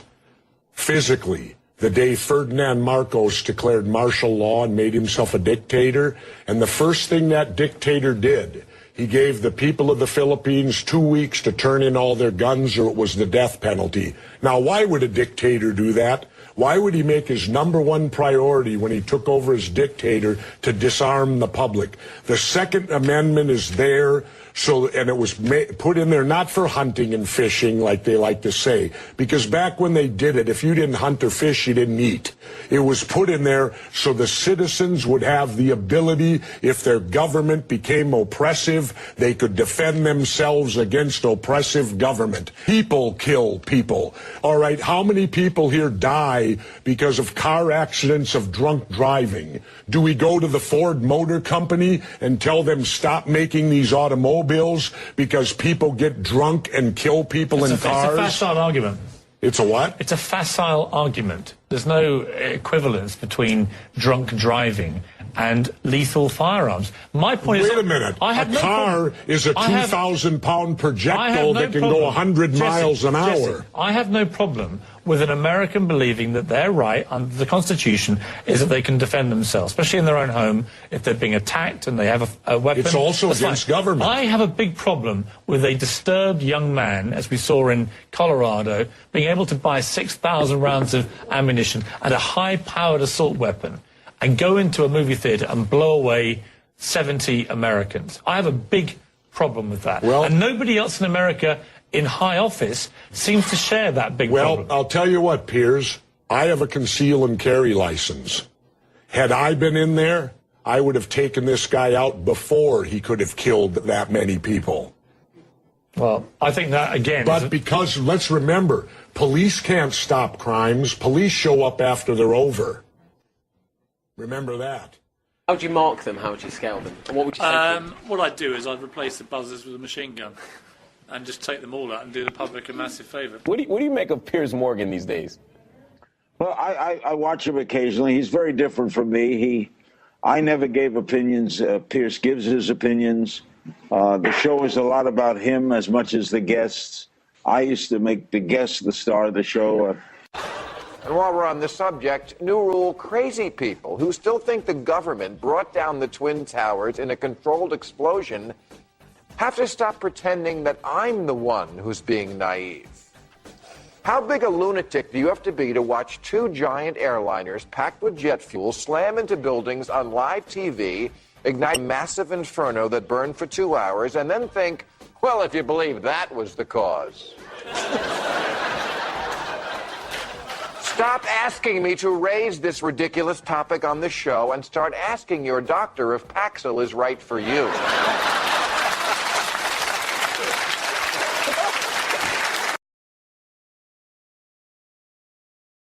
physically the day Ferdinand Marcos declared martial law and made himself a dictator. And the first thing that dictator did, he gave the people of the Philippines 2 weeks to turn in all their guns or it was the death penalty. Now, why would a dictator do that? Why would he make his #1 priority when he took over as dictator to disarm the public? The Second Amendment is there So, and it was put in there not for hunting and fishing like they like to say, because back when they did it, if you didn't hunt or fish, you didn't eat. It was put in there so the citizens would have the ability, if their government became oppressive, they could defend themselves against oppressive government. People kill people. All right, how many people here die because of car accidents of drunk driving? Do we go to the Ford Motor Company and tell them stop making these automobiles because people get drunk and kill people in cars? It's a facile argument. It's a what? It's a facile argument. There's no equivalence between drunk driving and lethal firearms. My point is... Wait a minute. A car is a 2,000-pound projectile that can go 100 miles an hour. I have no problem with an American believing that their right under the Constitution is that they can defend themselves, especially in their own home, if they're being attacked and they have a weapon. It's also against government. I have a big problem with a disturbed young man, as we saw in Colorado, being able to buy 6,000 rounds of ammunition and a high-powered assault weapon and go into a movie theater and blow away 70 Americans. I have a big problem with that. Well, and nobody else in America in high office seems to share that big problem. Well, I'll tell you what, Piers, I have a conceal and carry license. Had I been in there, I would have taken this guy out before he could have killed that many people. Well, I think that, again... But because, let's remember, police can't stop crimes. Police show up after they're over. Remember that. How would you mark them? How would you scale them? And what would you say to them? What I'd do is I'd replace the buzzers with a machine gun and just take them all out and do the public a massive favour. What do you make of Piers Morgan these days? Well, I watch him occasionally. He's very different from me. I never gave opinions. Piers gives his opinions. The show is a lot about him as much as the guests. I used to make the guests the star of the show. And while we're on the subject, new rule: crazy people who still think the government brought down the Twin Towers in a controlled explosion have to stop pretending that I'm the one who's being naive. How big a lunatic do you have to be to watch two giant airliners packed with jet fuel slam into buildings on live TV, ignite a massive inferno that burned for 2 hours, and then think, well, if you believe that was the cause? Stop asking me to raise this ridiculous topic on the show and start asking your doctor if Paxil is right for you.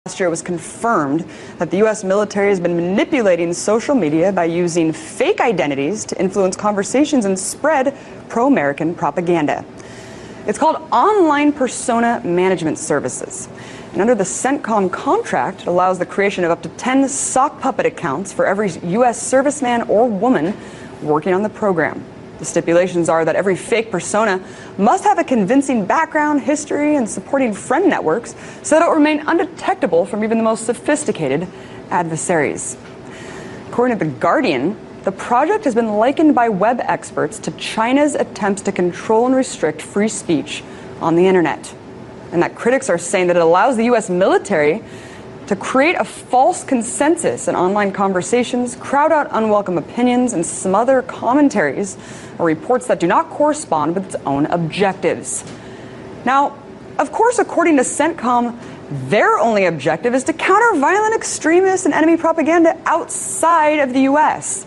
Last year it was confirmed that the U.S. military has been manipulating social media by using fake identities to influence conversations and spread pro-American propaganda. It's called Online Persona Management Services. And under the CENTCOM contract, it allows the creation of up to 10 sock puppet accounts for every U.S. serviceman or woman working on the program. The stipulations are that every fake persona must have a convincing background, history, and supporting friend networks so that it will remain undetectable from even the most sophisticated adversaries. According to The Guardian, the project has been likened by web experts to China's attempts to control and restrict free speech on the internet. And that critics are saying that it allows the U.S. military to create a false consensus in online conversations, crowd out unwelcome opinions, and smother commentaries or reports that do not correspond with its own objectives. Now, of course, according to CENTCOM, their only objective is to counter violent extremist and enemy propaganda outside of the U.S.,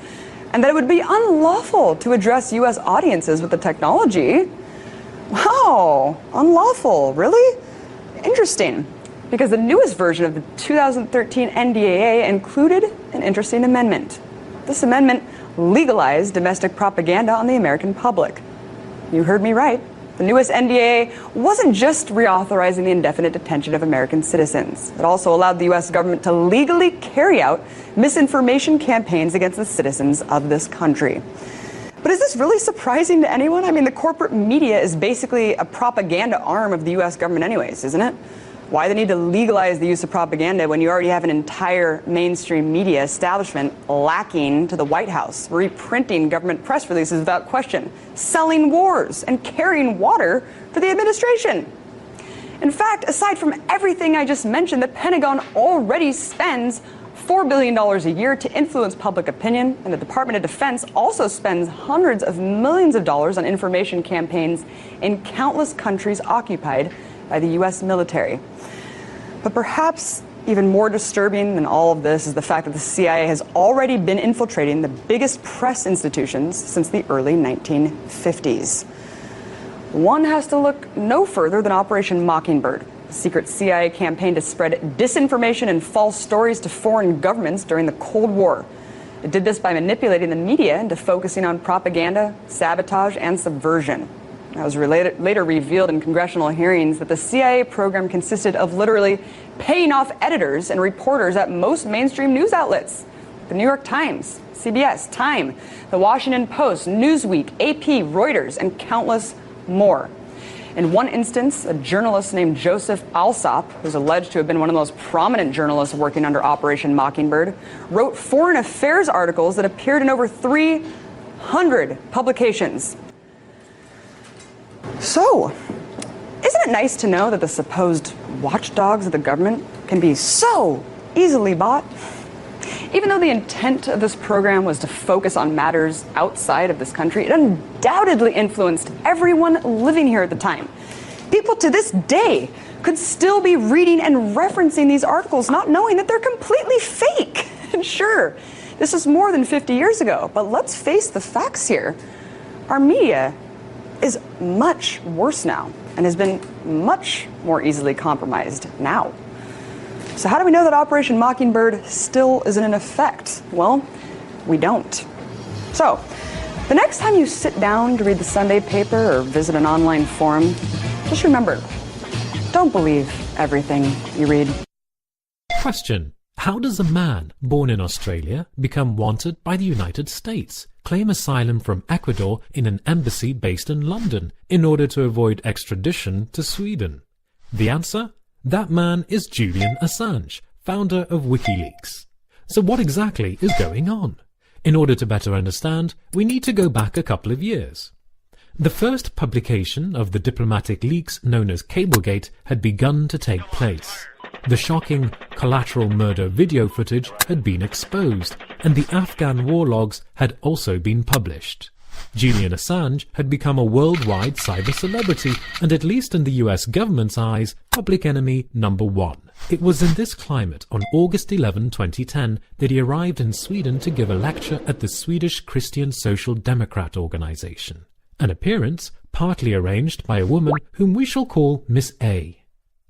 and that it would be unlawful to address U.S. audiences with the technology. Wow, unlawful, really? Interesting, because the newest version of the 2013 NDAA included an interesting amendment. This amendment legalized domestic propaganda on the American public. You heard me right. The newest NDAA wasn't just reauthorizing the indefinite detention of American citizens. It also allowed the U.S. government to legally carry out misinformation campaigns against the citizens of this country. But is this really surprising to anyone? I mean, the corporate media is basically a propaganda arm of the U.S. government anyways, isn't it? Why the need to legalize the use of propaganda when you already have an entire mainstream media establishment lacking to the White House, reprinting government press releases without question, selling wars, and carrying water for the administration? In fact, aside from everything I just mentioned, the Pentagon already spends $4 billion a year to influence public opinion, and the Department of Defense also spends hundreds of millions of dollars on information campaigns in countless countries occupied by the U.S. military. But perhaps even more disturbing than all of this is the fact that the CIA has already been infiltrating the biggest press institutions since the early 1950s. One has to look no further than Operation Mockingbird, a secret CIA campaign to spread disinformation and false stories to foreign governments during the Cold War. It did this by manipulating the media into focusing on propaganda, sabotage, and subversion. It was later revealed in congressional hearings that the CIA program consisted of literally paying off editors and reporters at most mainstream news outlets. The New York Times, CBS, Time, The Washington Post, Newsweek, AP, Reuters, and countless more. In one instance, a journalist named Joseph Alsop, who's alleged to have been one of the most prominent journalists working under Operation Mockingbird, wrote foreign affairs articles that appeared in over 300 publications. So, isn't it nice to know that the supposed watchdogs of the government can be so easily bought? Even though the intent of this program was to focus on matters outside of this country, it undoubtedly influenced everyone living here at the time. People to this day could still be reading and referencing these articles, not knowing that they're completely fake. And sure, this is more than 50 years ago, but let's face the facts here. Our media is much worse now and has been much more easily compromised now. So how do we know that Operation Mockingbird still isn't in effect? Well, we don't. So, the next time you sit down to read the Sunday paper or visit an online forum, just remember, don't believe everything you read. Question: how does a man born in Australia become wanted by the United States, claim asylum from Ecuador in an embassy based in London in order to avoid extradition to Sweden? The answer? That man is Julian Assange, founder of WikiLeaks. So what exactly is going on? In order to better understand, we need to go back a couple of years. The first publication of the diplomatic leaks known as Cablegate had begun to take place. The shocking collateral murder video footage had been exposed, and the Afghan war logs had also been published. Julian Assange had become a worldwide cyber celebrity, and at least in the US government's eyes, public enemy number one. It was in this climate, on August 11, 2010, that he arrived in Sweden to give a lecture at the Swedish Christian Social Democrat organization. An appearance partly arranged by a woman whom we shall call Miss A.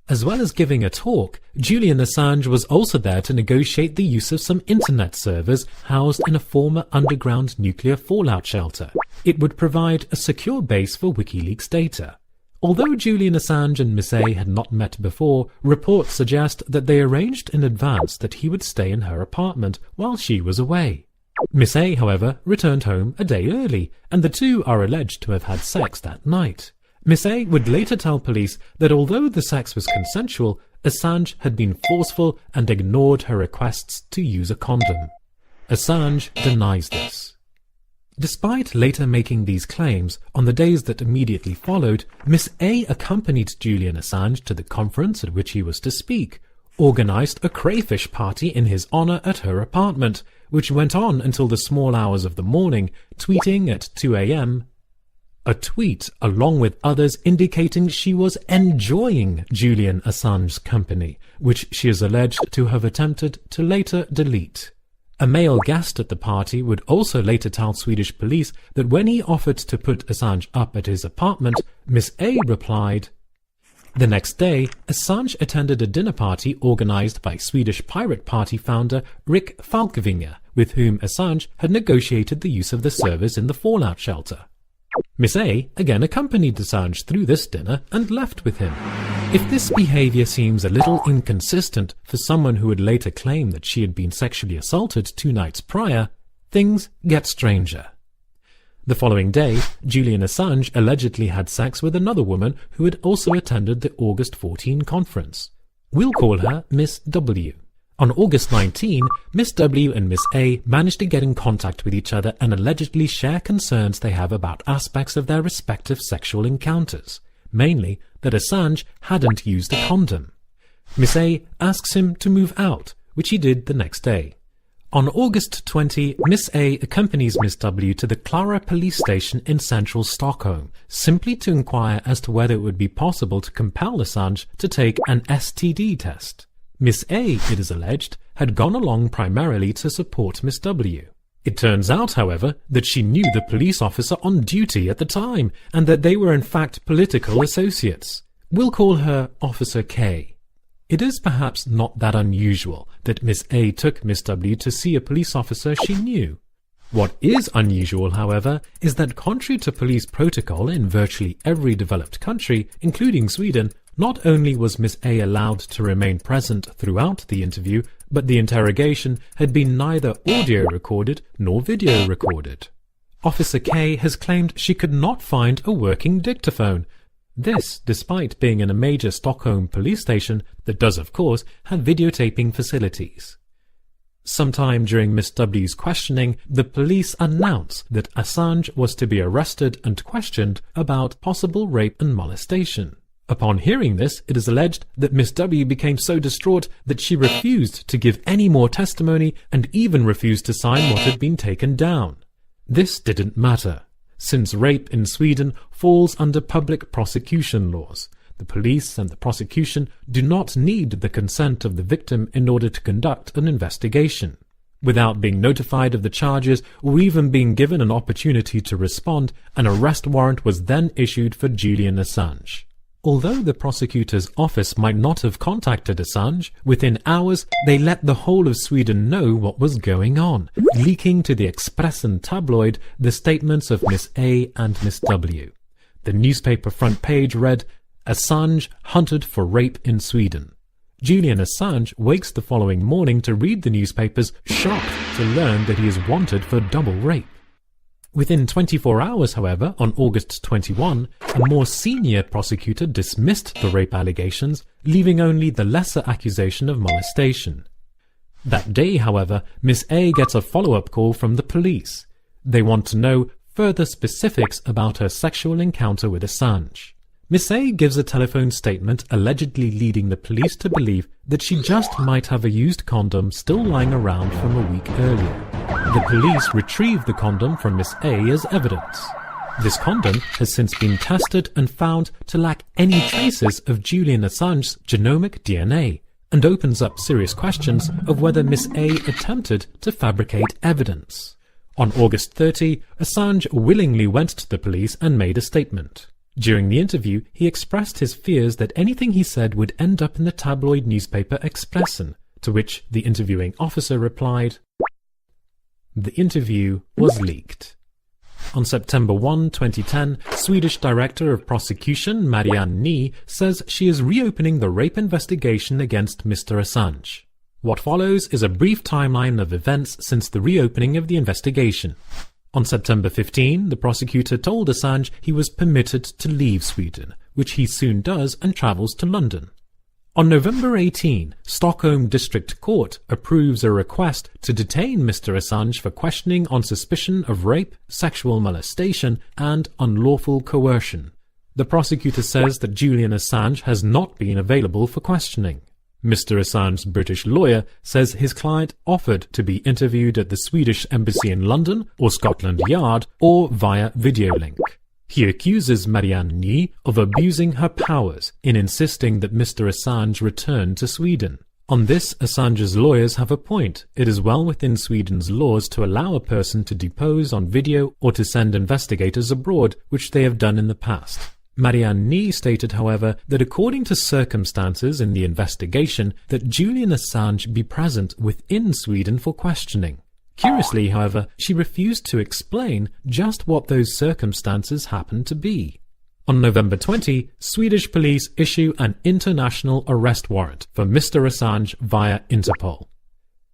As well as giving a talk, Julian Assange was also there to negotiate the use of some internet servers housed in a former underground nuclear fallout shelter. It would provide a secure base for WikiLeaks data. Although Julian Assange and Miss A had not met before, reports suggest that they arranged in advance that he would stay in her apartment while she was away. Miss A, however, returned home a day early, and the two are alleged to have had sex that night. Miss A would later tell police that although the sex was consensual, Assange had been forceful and ignored her requests to use a condom. Assange denies this. Despite later making these claims, on the days that immediately followed, Miss A accompanied Julian Assange to the conference at which he was to speak, organized a crayfish party in his honor at her apartment, which went on until the small hours of the morning, tweeting at 2 a.m., a tweet along with others indicating she was enjoying Julian Assange's company, which she is alleged to have attempted to later delete. A male guest at the party would also later tell Swedish police that when he offered to put Assange up at his apartment, Miss A replied. The next day, Assange attended a dinner party organized by Swedish Pirate Party founder Rick Falkvinge, with whom Assange had negotiated the use of the servers in the fallout shelter. Miss A again accompanied Assange through this dinner and left with him. If this behavior seems a little inconsistent for someone who would later claim that she had been sexually assaulted 2 nights prior, things get stranger. The following day, Julian Assange allegedly had sex with another woman who had also attended the August 14 conference. We'll call her Miss W. On August 19, Miss W and Miss A managed to get in contact with each other and allegedly share concerns they have about aspects of their respective sexual encounters, mainly that Assange hadn't used a condom. Miss A asks him to move out, which he did the next day. On August 20, Miss A accompanies Miss W to the Klara police station in central Stockholm, simply to inquire as to whether it would be possible to compel Assange to take an STD test. Miss A, it is alleged, had gone along primarily to support Miss W. It turns out, however, that she knew the police officer on duty at the time, and that they were in fact political associates. We'll call her Officer K. It is perhaps not that unusual that Miss A took Miss W to see a police officer she knew. What is unusual, however, is that contrary to police protocol in virtually every developed country, including Sweden, not only was Miss A allowed to remain present throughout the interview, but the interrogation had been neither audio recorded nor video recorded. Officer K has claimed she could not find a working dictaphone. This, despite being in a major Stockholm police station that does, of course, have videotaping facilities. Sometime during Miss W's questioning, the police announced that Assange was to be arrested and questioned about possible rape and molestation. Upon hearing this, it is alleged that Miss W became so distraught that she refused to give any more testimony and even refused to sign what had been taken down. This didn't matter, since rape in Sweden falls under public prosecution laws. The police and the prosecution do not need the consent of the victim in order to conduct an investigation. Without being notified of the charges or even being given an opportunity to respond, an arrest warrant was then issued for Julian Assange. Although the prosecutor's office might not have contacted Assange, within hours they let the whole of Sweden know what was going on, leaking to the Expressen tabloid the statements of Miss A and Miss W. The newspaper front page read, "Assange hunted for rape in Sweden." Julian Assange wakes the following morning to read the newspapers, shocked to learn that he is wanted for double rape. Within 24 hours, however, on August 21, a more senior prosecutor dismissed the rape allegations, leaving only the lesser accusation of molestation. That day, however, Miss A gets a follow-up call from the police. They want to know further specifics about her sexual encounter with Assange. Miss A gives a telephone statement allegedly leading the police to believe that she just might have a used condom still lying around from a week earlier. The police retrieve the condom from Miss A as evidence. This condom has since been tested and found to lack any traces of Julian Assange's genomic DNA, and opens up serious questions of whether Miss A attempted to fabricate evidence. On August 30, Assange willingly went to the police and made a statement. During the interview, he expressed his fears that anything he said would end up in the tabloid newspaper Expressen, to which the interviewing officer replied, "The interview was leaked." On September 1, 2010, Swedish Director of Prosecution Marianne Ny says she is reopening the rape investigation against Mr. Assange. What follows is a brief timeline of events since the reopening of the investigation. On September 15, the prosecutor told Assange he was permitted to leave Sweden, which he soon does and travels to London. On November 18, Stockholm District Court approves a request to detain Mr. Assange for questioning on suspicion of rape, sexual molestation, and unlawful coercion. The prosecutor says that Julian Assange has not been available for questioning. Mr. Assange's British lawyer says his client offered to be interviewed at the Swedish Embassy in London or Scotland Yard or via video link. He accuses Marianne Ny of abusing her powers in insisting that Mr. Assange return to Sweden. On this, Assange's lawyers have a point. It is well within Sweden's laws to allow a person to depose on video or to send investigators abroad, which they have done in the past. Marianne Ny stated, however, that according to circumstances in the investigation, that Julian Assange be present within Sweden for questioning. Curiously, however, she refused to explain just what those circumstances happened to be. On November 20, Swedish police issue an international arrest warrant for Mr. Assange via Interpol.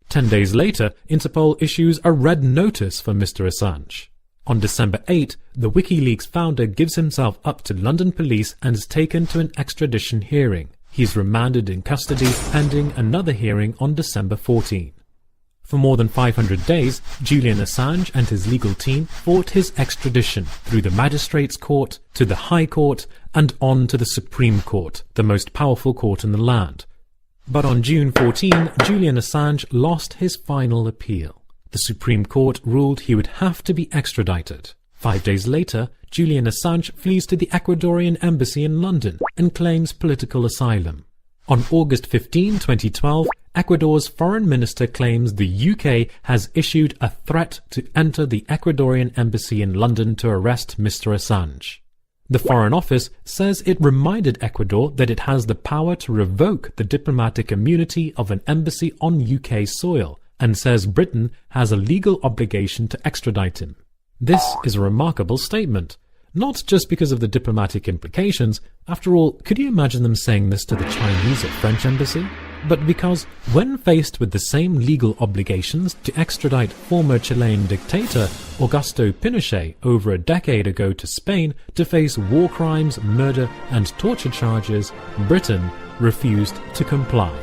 10 days later, Interpol issues a red notice for Mr. Assange. On December 8, the WikiLeaks founder gives himself up to London police and is taken to an extradition hearing. He is remanded in custody pending another hearing on December 14. For more than 500 days, Julian Assange and his legal team fought his extradition through the Magistrates' Court, to the High Court, and on to the Supreme Court, the most powerful court in the land. But on June 14, Julian Assange lost his final appeal. The Supreme Court ruled he would have to be extradited. 5 days later, Julian Assange flees to the Ecuadorian embassy in London and claims political asylum. On August 15, 2012, Ecuador's foreign minister claims the UK has issued a threat to enter the Ecuadorian embassy in London to arrest Mr. Assange. The Foreign Office says it reminded Ecuador that it has the power to revoke the diplomatic immunity of an embassy on UK soil, and says Britain has a legal obligation to extradite him. This is a remarkable statement. Not just because of the diplomatic implications, after all, could you imagine them saying this to the Chinese or French embassy? But because, when faced with the same legal obligations to extradite former Chilean dictator Augusto Pinochet over a decade ago to Spain to face war crimes, murder and torture charges, Britain refused to comply.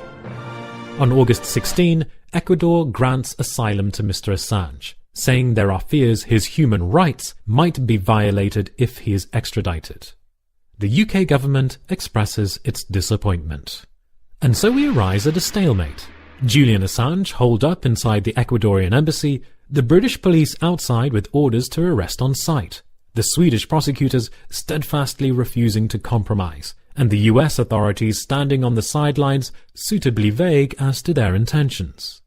On August 16, Ecuador grants asylum to Mr. Assange, saying there are fears his human rights might be violated if he is extradited. The UK government expresses its disappointment. And so we arise at a stalemate. Julian Assange holed up inside the Ecuadorian embassy, the British police outside with orders to arrest on sight, the Swedish prosecutors steadfastly refusing to compromise, and the US authorities standing on the sidelines, suitably vague as to their intentions.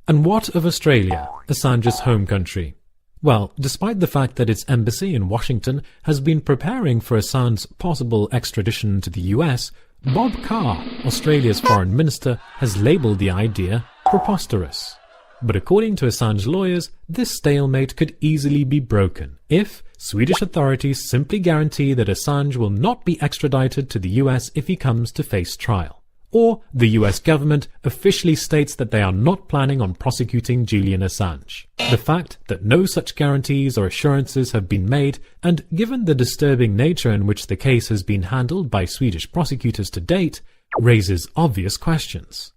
And what of Australia, Assange's home country? Well, despite the fact that its embassy in Washington has been preparing for Assange's possible extradition to the US, Bob Carr, Australia's foreign minister, has labelled the idea preposterous. But according to Assange lawyers, this stalemate could easily be broken if Swedish authorities simply guarantee that Assange will not be extradited to the US if he comes to face trial. Or the US government officially states that they are not planning on prosecuting Julian Assange. The fact that no such guarantees or assurances have been made, and given the disturbing nature in which the case has been handled by Swedish prosecutors to date, raises obvious questions.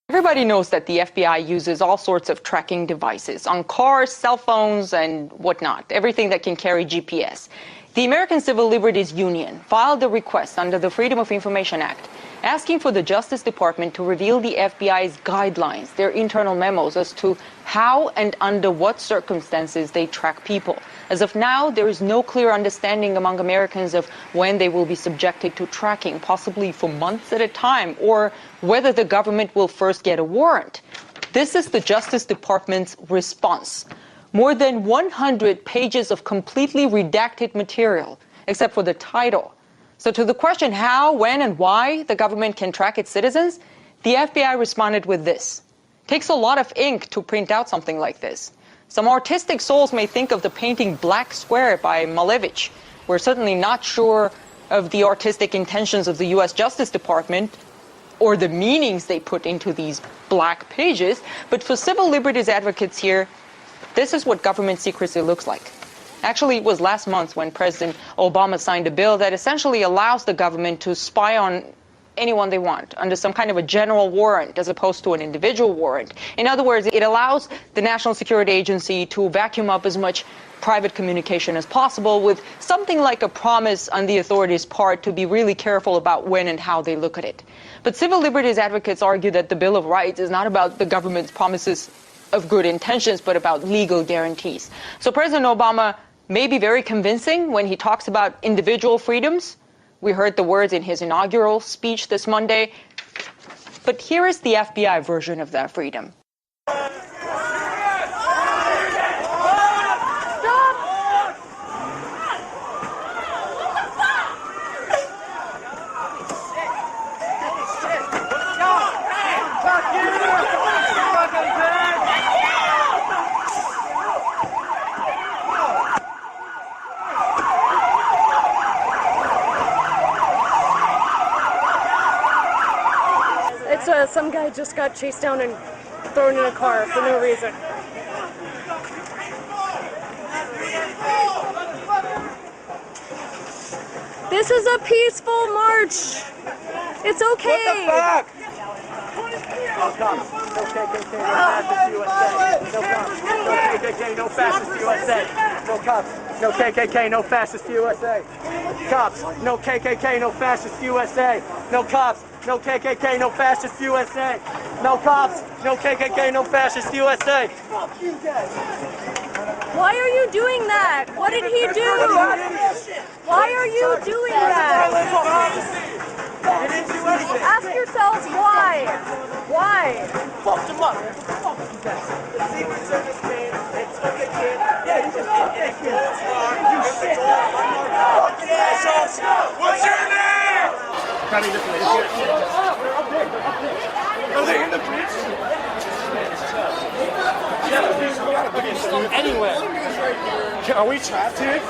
Everybody knows that the FBI uses all sorts of tracking devices on cars, cell phones, and whatnot, everything that can carry GPS. The American Civil Liberties Union filed a request under the Freedom of Information Act asking for the Justice Department to reveal the FBI's guidelines, their internal memos as to how and under what circumstances they track people. As of now, there is no clear understanding among Americans of when they will be subjected to tracking, possibly for months at a time, or whether the government will first get a warrant. This is the Justice Department's response. More than 100 pages of completely redacted material, except for the title. So to the question how, when, and why the government can track its citizens, the FBI responded with this. Takes a lot of ink to print out something like this. Some artistic souls may think of the painting Black Square by Malevich. We're certainly not sure of the artistic intentions of the U.S. Justice Department or the meanings they put into these black pages, but for civil liberties advocates here, this is what government secrecy looks like. Actually, it was last month when President Obama signed a bill that essentially allows the government to spy on anyone they want under some kind of a general warrant as opposed to an individual warrant. In other words, it allows the National Security Agency to vacuum up as much private communication as possible with something like a promise on the authorities' part to be really careful about when and how they look at it. But civil liberties advocates argue that the Bill of Rights is not about the government's promises of good intentions, but about legal guarantees. So President Obama may be very convincing when he talks about individual freedoms. We heard the words in his inaugural speech this Monday. But here is the FBI version of that freedom. Some guy just got chased down and thrown in a car for no reason. This is a peaceful march. It's okay. What the fuck? No cops. No KKK. No fascist USA. No cops. No KKK. No fascist USA. No cops. no KKK, no fascist USA. Cops, no KKK, no fascist USA. No cops, no KKK, no fascist USA. No cops, no KKK, no fascist USA. Fuck you guys. Why are you doing that? What did he do? Why are you doing that? Ask yourselves why. Why? Fucked him up. Fuck you guys. The Secret Service came and took a kid. Yeah, you just did it. You shit. Fucking assholes. What's your name? Coming this way. Are they in the bridge? Anywhere. Are we trapped here?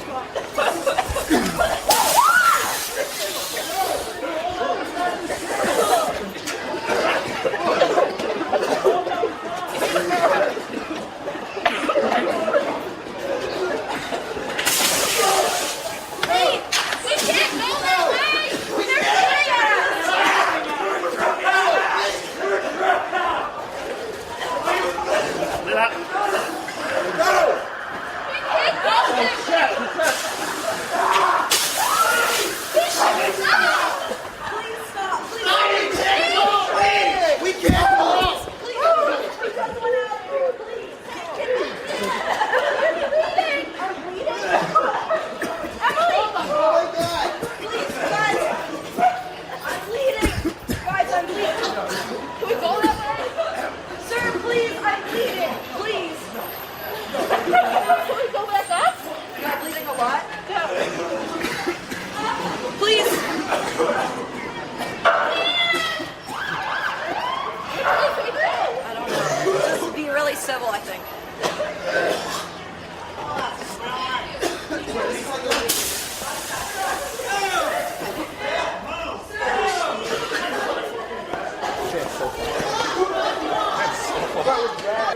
Civil, I think.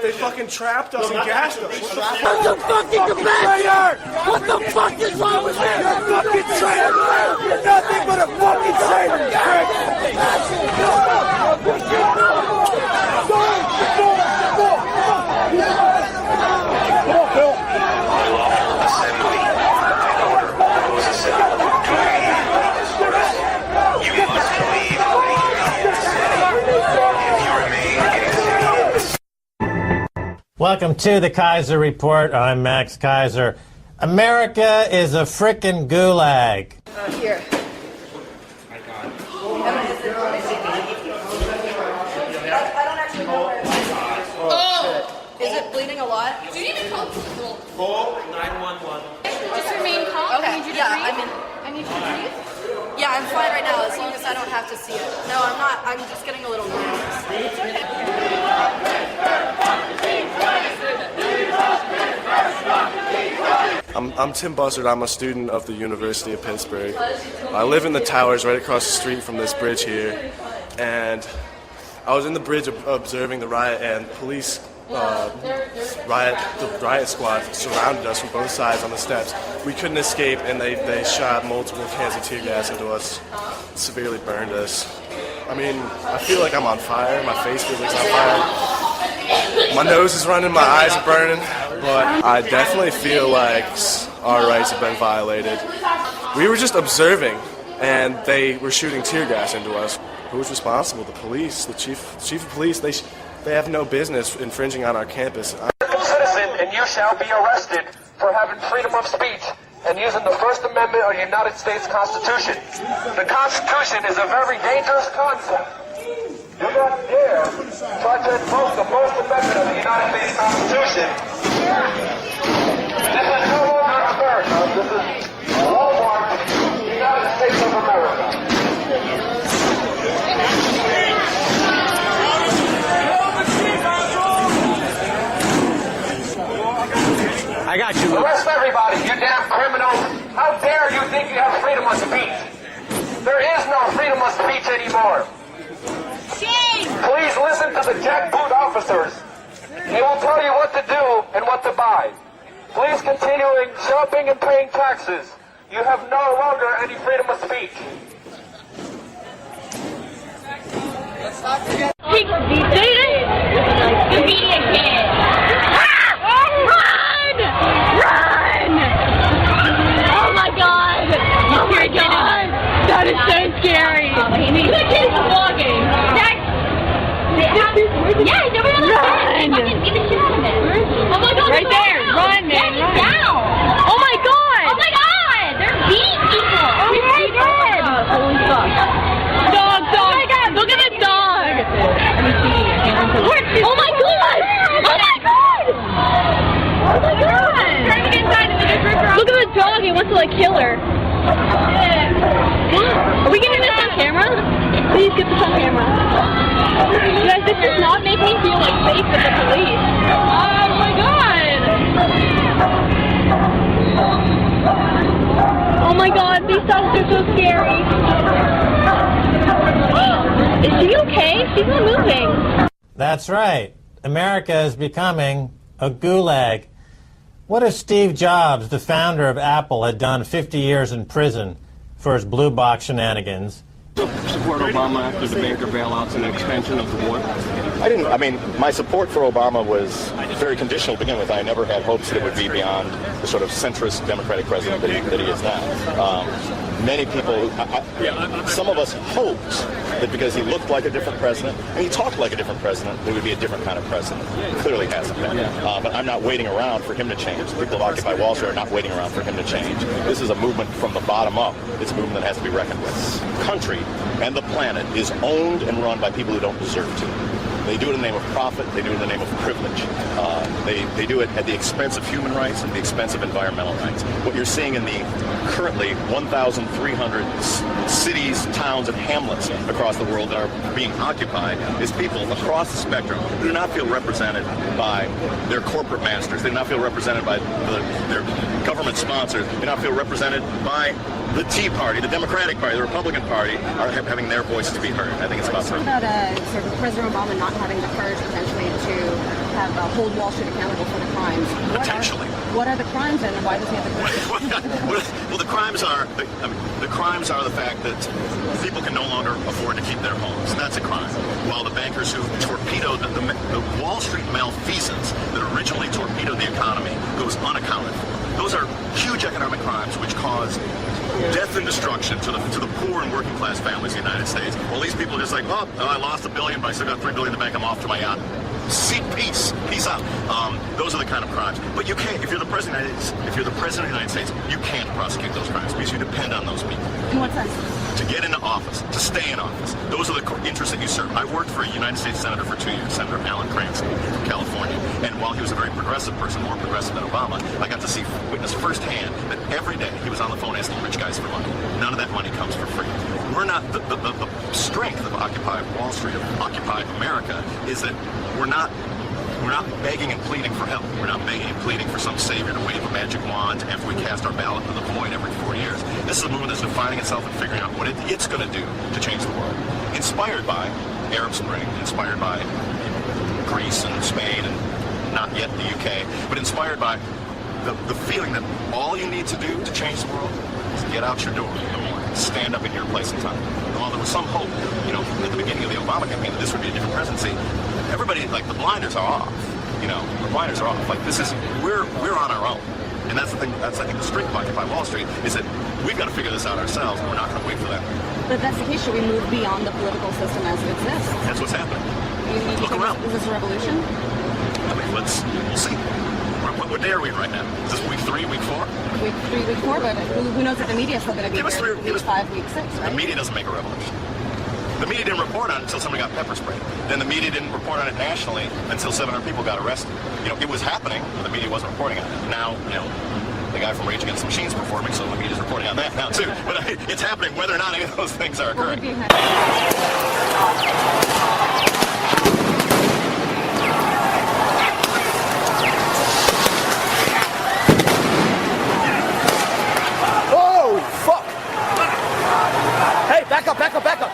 They fucking trapped us and gassed us. What the fucking traitor? What the fuck is wrong with you? You're a fucking traitor. You're nothing but a fucking traitor. Welcome to the Kaiser Report. I'm Max Kaiser. America is a frickin' gulag. Here. Is it bleeding a lot? Do you even call people? Call 911. Just remain calm. Okay. I need you to breathe. I need you to breathe. Yeah, I'm fine right now as long as I don't have to see it. No, I'm not. I'm just getting a little nervous. It's okay. I'm Tim Buzzard. I'm a student of the University of Pittsburgh. I live in the towers right across the street from this bridge here, and I was in the bridge observing the riot, and police the riot squad surrounded us from both sides on the steps. We couldn't escape, and they shot multiple cans of tear gas into us, severely burned us. I mean, I feel like I'm on fire. My face feels like it's on fire. My nose is running, my eyes are burning, but I definitely feel like our rights have been violated. We were just observing, and they were shooting tear gas into us. Who was responsible? The police, the chief of police. They have no business infringing on our campus. Citizen, and you shall be arrested for having freedom of speech and using the First Amendment of the United States Constitution. The Constitution is a very dangerous concept. Do not dare try to invoke the First Amendment of the United States Constitution. This is no longer America. This is Walmart, the United States of America. I got you. Arrest everybody, you damn criminals. How dare you think you have freedom of speech? There is no freedom of speech anymore. Please listen to the jackboot officers. They will tell you what to do and what to buy. Please continue shopping and paying taxes. You have no longer any freedom of speech. He did the media kid. Run! Run! like killer. Are we getting this on camera? Please get this on camera. You guys, this does not make me feel like safe with the police. Oh my god! Oh my god, these dogs are so scary. Is she okay? She's not moving. That's right. America is becoming a gulag. What if Steve Jobs, the founder of Apple, had done 50 years in prison for his blue box shenanigans? Support Obama after the banker bailouts and extension of the war? I mean, my support for Obama was very conditional to begin with. I never had hopes that it would be beyond the sort of centrist Democratic president that he is now. Many people, some of us hoped that because he looked like a different president and he talked like a different president, there would be a different kind of president. Clearly hasn't been. But I'm not waiting around for him to change. The people of Occupy Wall Street are not waiting around for him to change. This is a movement from the bottom up. It's a movement that has to be reckoned with. This country and the planet is owned and run by people who don't deserve to. They do it in the name of profit. They do it in the name of privilege. They do it at the expense of human rights and the expense of environmental rights. What you're seeing in the currently 1,300 cities, towns, and hamlets across the world that are being occupied is people across the spectrum who do not feel represented by their corporate masters. They do not feel represented by their government sponsors. They do not feel represented by the Tea Party, the Democratic Party, the Republican Party are having their voices to be heard. I think it's about time. About sort of President Obama not having the courage potentially to have hold Wall Street accountable for the crimes. What are the crimes and why does he have the courage? Well, the crimes are the fact that people can no longer afford to keep their homes. That's a crime. While the bankers who torpedoed the Wall Street malfeasance that originally torpedoed the economy goes unaccounted for. Those are huge economic crimes which cause death and destruction to the poor and working class families in the United States. Well, these people are just like, oh, I lost $1 billion, but I still got $3 billion in the bank. I'm off to my yacht. Seek peace. Peace out. Those are the kind of crimes. But you can't. If you're the president of the United States, you can't prosecute those crimes because you depend on those people. In what sense? To get into office, to stay in office. Those are the interests that you serve. I worked for a United States Senator for 2 years, Senator Alan Cranston from California. And while he was a very progressive person, more progressive than Obama, I got to witness firsthand that every day he was on the phone asking rich guys for money. None of that money comes for free. We're not, the strength of Occupy Wall Street, of Occupy America, is that we're not begging and pleading for help. We're not begging and pleading for some savior to wave a magic wand after we cast our ballot into the void every 4 years. This is a movement that's defining itself and figuring out what it's going to do to change the world. Inspired by Arab Spring, inspired by Greece and Spain and not yet the UK, but inspired by the feeling that all you need to do to change the world is get out your door in the morning, stand up in your place in time. While there was some hope, at the beginning of the Obama campaign that this would be a different presidency, everybody, like, the blinders are off. The blinders are off. Like, we're on our own. And that's the thing, I think the strength of Occupy Wall Street is that we've got to figure this out ourselves, and we're not going to wait for that. But if that's the case, should we move beyond the political system as it exists? That's what's happening. Look around. Is this a revolution? I mean, we'll see. What day are we in right now? Is this week 3, week 4? Week 3, week 4, but who knows if the media is still going to be here week 5, week 6, right? The media doesn't make a revolution. The media didn't report on it until somebody got pepper sprayed. Then the media didn't report on it nationally until 700 people got arrested. It was happening, but the media wasn't reporting on it. Now, the guy from Rage Against the Machine's performing, so the media's reporting on that now, too. But it's happening whether or not any of those things are occurring. Oh, fuck! Hey, back up, back up, back up!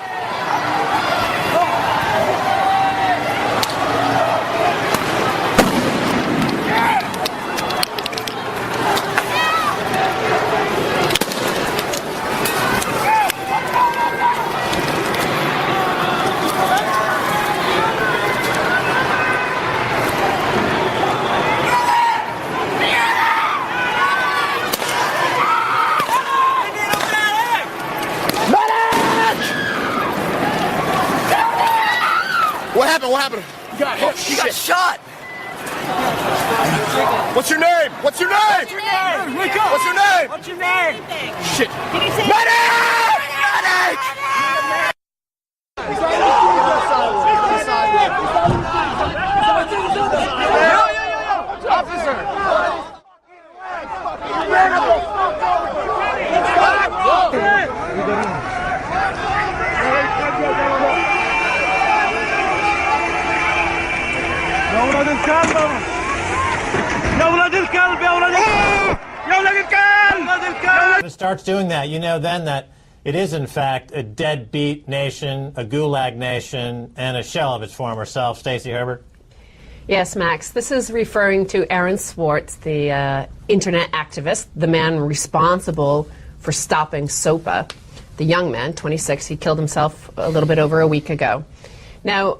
What happened? You got hit. You got shot. What's your name? What's your name? What's your name? Wake up. What's your name? What's your name? Shit. Did he say medic? Medic! Officer! If it starts doing that, you know then that it is in fact a deadbeat nation, a gulag nation, and a shell of its former self. Stacey Herbert? Yes, Max. This is referring to Aaron Swartz, the internet activist, the man responsible for stopping SOPA. The young man, 26, he killed himself a little bit over a week ago. Now,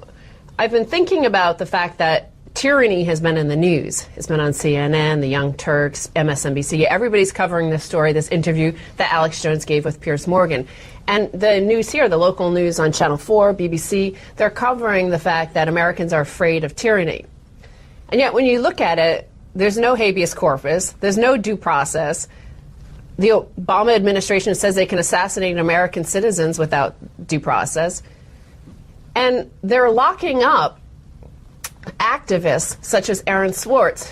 I've been thinking about the fact that tyranny has been in the news. It's been on CNN, the Young Turks, MSNBC. Everybody's covering this story, this interview that Alex Jones gave with Piers Morgan. And the news here, the local news on Channel 4, BBC, they're covering the fact that Americans are afraid of tyranny. And yet, when you look at it, there's no habeas corpus, there's no due process. The Obama administration says they can assassinate American citizens without due process. And they're locking up activists such as Aaron Swartz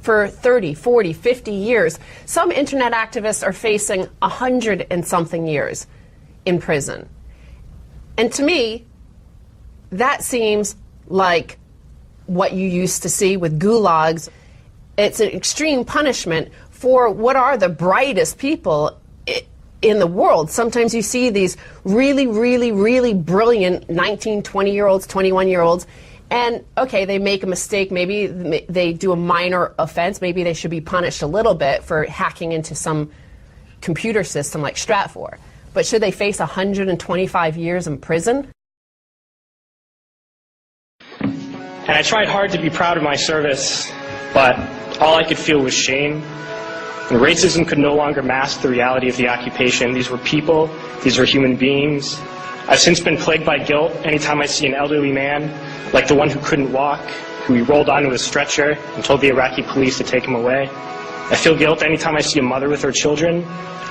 for 30, 40, 50 years. Some internet activists are facing 100 and something years in prison. And to me, that seems like what you used to see with gulags. It's an extreme punishment for what are the brightest people in the world. Sometimes you see these really, really, really brilliant 19, 20-year-olds, 21-year-olds, and, okay, they make a mistake. Maybe they do a minor offense. Maybe they should be punished a little bit for hacking into some computer system like Stratfor. But should they face 125 years in prison? And I tried hard to be proud of my service, but all I could feel was shame. And racism could no longer mask the reality of the occupation. These were people. These were human beings. I've since been plagued by guilt anytime I see an elderly man, like the one who couldn't walk, who he rolled onto his stretcher and told the Iraqi police to take him away. I feel guilt anytime I see a mother with her children,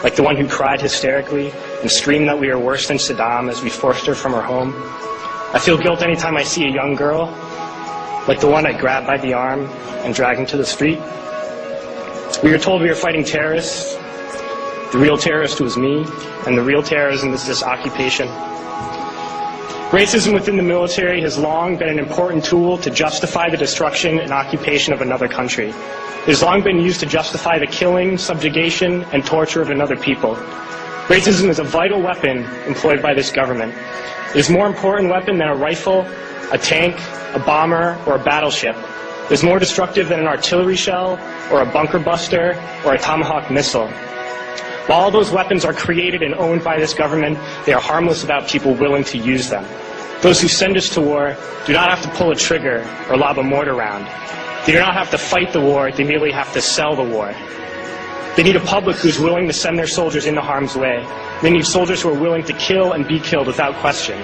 like the one who cried hysterically and screamed that we are worse than Saddam as we forced her from her home. I feel guilt anytime I see a young girl, like the one I grabbed by the arm and dragged into the street. We were told we were fighting terrorists. The real terrorist was me, and the real terrorism is this occupation. Racism within the military has long been an important tool to justify the destruction and occupation of another country. It has long been used to justify the killing, subjugation, and torture of another people. Racism is a vital weapon employed by this government. It is a more important weapon than a rifle, a tank, a bomber, or a battleship. It is more destructive than an artillery shell, or a bunker buster, or a Tomahawk missile. While all those weapons are created and owned by this government, they are harmless without people willing to use them. Those who send us to war do not have to pull a trigger or lob a mortar round. They do not have to fight the war, they merely have to sell the war. They need a public who's willing to send their soldiers into harm's way. They need soldiers who are willing to kill and be killed without question.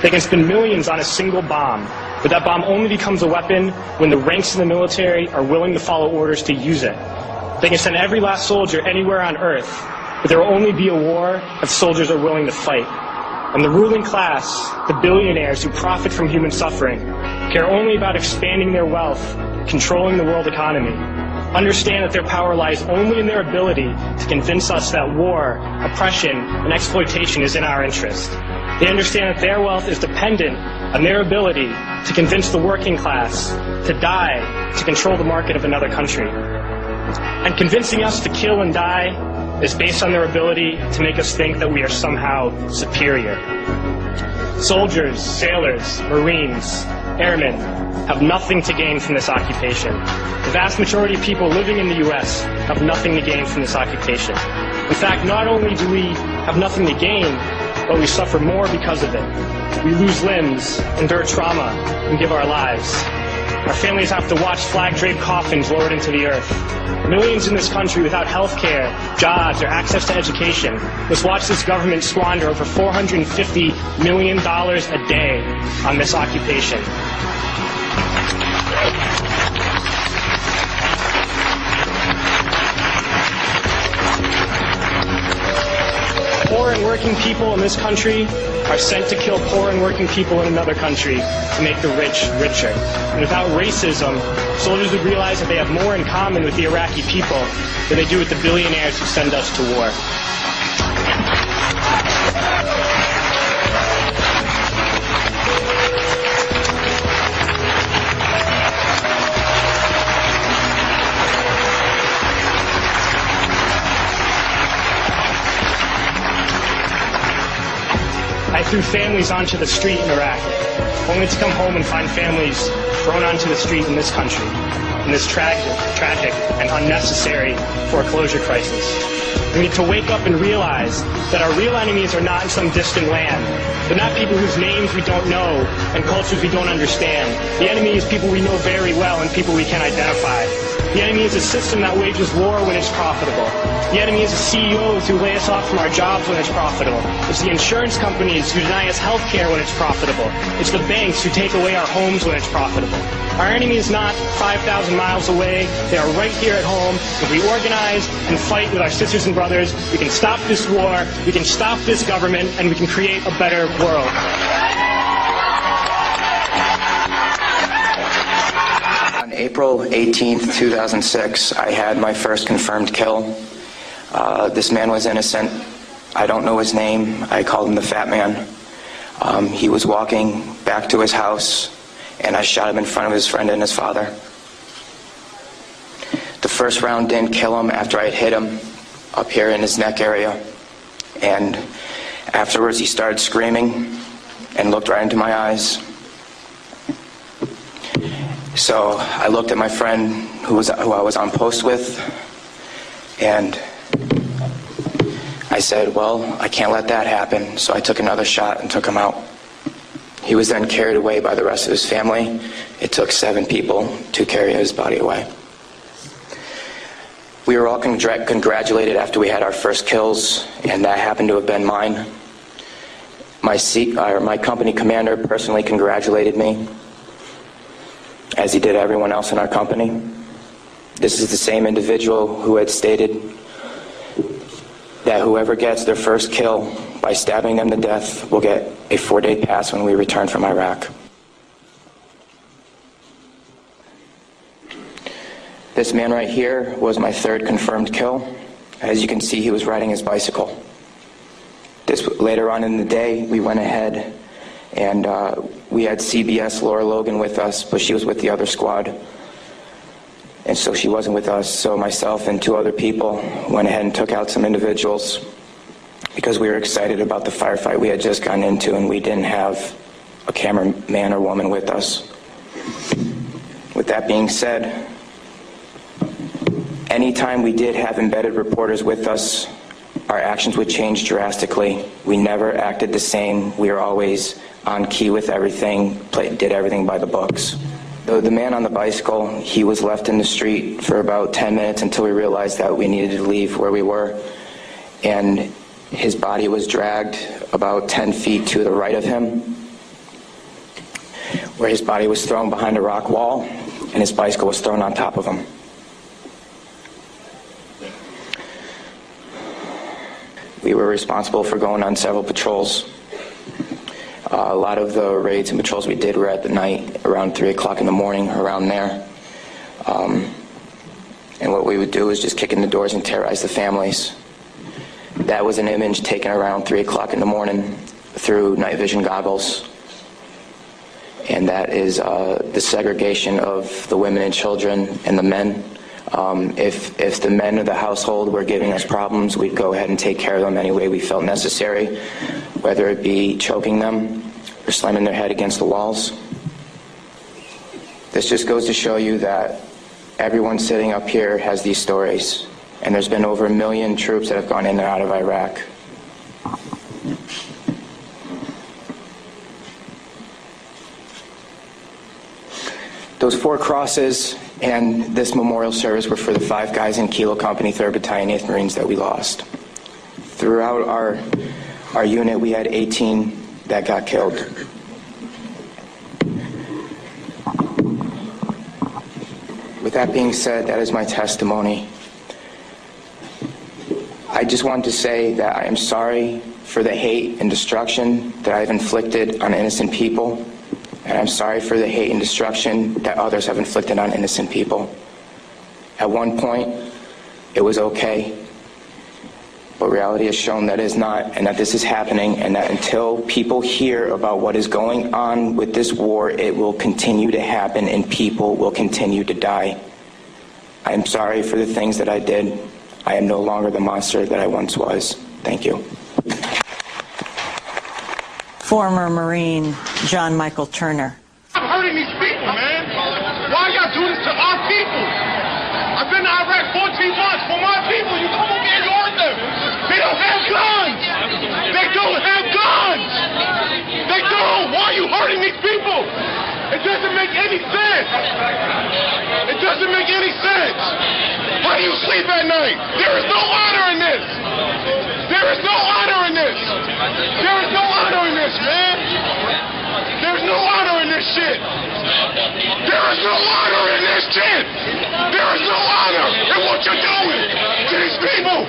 They can spend millions on a single bomb, but that bomb only becomes a weapon when the ranks in the military are willing to follow orders to use it. They can send every last soldier anywhere on earth, but there will only be a war if soldiers are willing to fight. And the ruling class, the billionaires who profit from human suffering, care only about expanding their wealth, controlling the world economy. Understand that their power lies only in their ability to convince us that war, oppression, and exploitation is in our interest. They understand that their wealth is dependent on their ability to convince the working class to die to control the market of another country. And convincing us to kill and die is based on their ability to make us think that we are somehow superior. Soldiers, sailors, Marines, airmen have nothing to gain from this occupation. The vast majority of people living in the U.S. have nothing to gain from this occupation. In fact, not only do we have nothing to gain, but we suffer more because of it. We lose limbs, endure trauma, and give our lives. Our families have to watch flag-draped coffins lowered into the earth. Millions in this country without health care, jobs, or access to education must watch this government squander over $450 million a day on this occupation. Poor and working people in this country are sent to kill poor and working people in another country to make the rich richer. And without racism, soldiers would realize that they have more in common with the Iraqi people than they do with the billionaires who send us to war. threw families onto the street in Iraq, only to come home and find families thrown onto the street in this country, in this tragic and unnecessary foreclosure crisis. We need to wake up and realize that our real enemies are not in some distant land. They're not people whose names we don't know and cultures we don't understand. The enemy is people we know very well and people we can identify. The enemy is a system that wages war when it's profitable. The enemy is the CEOs who lay us off from our jobs when it's profitable. It's the insurance companies who deny us health care when it's profitable. It's the banks who take away our homes when it's profitable. Our enemy is not 5,000 miles away. They are right here at home. If we organize and fight with our sisters and brothers, we can stop this war, we can stop this government, and we can create a better world. On April 18th, 2006, I had my first confirmed kill. This man was innocent. I don't know his name. I called him the Fat Man. He was walking back to his house, and I shot him in front of his friend and his father. The first round didn't kill him after I had hit him up here in his neck area. And afterwards he started screaming and looked right into my eyes. So I looked at my friend who I was on post with, and I said, well, I can't let that happen. So I took another shot and took him out. He was then carried away by the rest of his family. It took 7 people to carry his body away. We were all congratulated after we had our first kills, and that happened to have been mine. My company commander personally congratulated me, as he did everyone else in our company. This is the same individual who had stated that whoever gets their first kill by stabbing them to death will get a 4-day pass when we return from Iraq. This man right here was my 3rd confirmed kill. As you can see, he was riding his bicycle. Later on in the day, we went ahead and we had CBS Laura Logan with us, but she was with the other squad. And so she wasn't with us, so myself and 2 other people went ahead and took out some individuals because we were excited about the firefight we had just gotten into, and we didn't have a cameraman or woman with us. With that being said, anytime we did have embedded reporters with us, our actions would change drastically. We never acted the same. We were always on key with everything, did everything by the books. The man on the bicycle, he was left in the street for about 10 minutes until we realized that we needed to leave where we were. And his body was dragged about 10 feet to the right of him, where his body was thrown behind a rock wall, and his bicycle was thrown on top of him. We were responsible for going on several patrols. A lot of the raids and patrols we did were at the night, around 3 o'clock in the morning, around there. And what we would do is just kick in the doors and terrorize the families. That was an image taken around 3 o'clock in the morning through night vision goggles. And that is the segregation of the women and children and the men. If the men of the household were giving us problems, we'd go ahead and take care of them any way we felt necessary, whether it be choking them or slamming their head against the walls. This just goes to show you that everyone sitting up here has these stories, and there's been over 1 million troops that have gone in and out of Iraq. Those 4 crosses and this memorial service were for the 5 guys in Kilo Company, 3rd Battalion, 8th Marines that we lost. Throughout our unit, we had 18 that got killed. With that being said, that is my testimony. I just want to say that I am sorry for the hate and destruction that I've inflicted on innocent people. And I'm sorry for the hate and destruction that others have inflicted on innocent people. At one point, it was okay, but reality has shown that it is not, and that this is happening, and that until people hear about what is going on with this war, it will continue to happen and people will continue to die. I am sorry for the things that I did. I am no longer the monster that I once was. Thank you. former Marine John Michael Turner. I'm hurting these people, man. Why y'all do this to our people? I've been to Iraq 14 months for my people. You come over here and hurt them. They don't have guns. They don't have guns. They don't. Why are you hurting these people? It doesn't make any sense. It doesn't make any sense. How do you sleep at night? There is no honor in this. There is no honor in this. There is no honor in this, man. There's no honor in this shit. There is no honor in this shit. There is no honor in what you're doing to these people.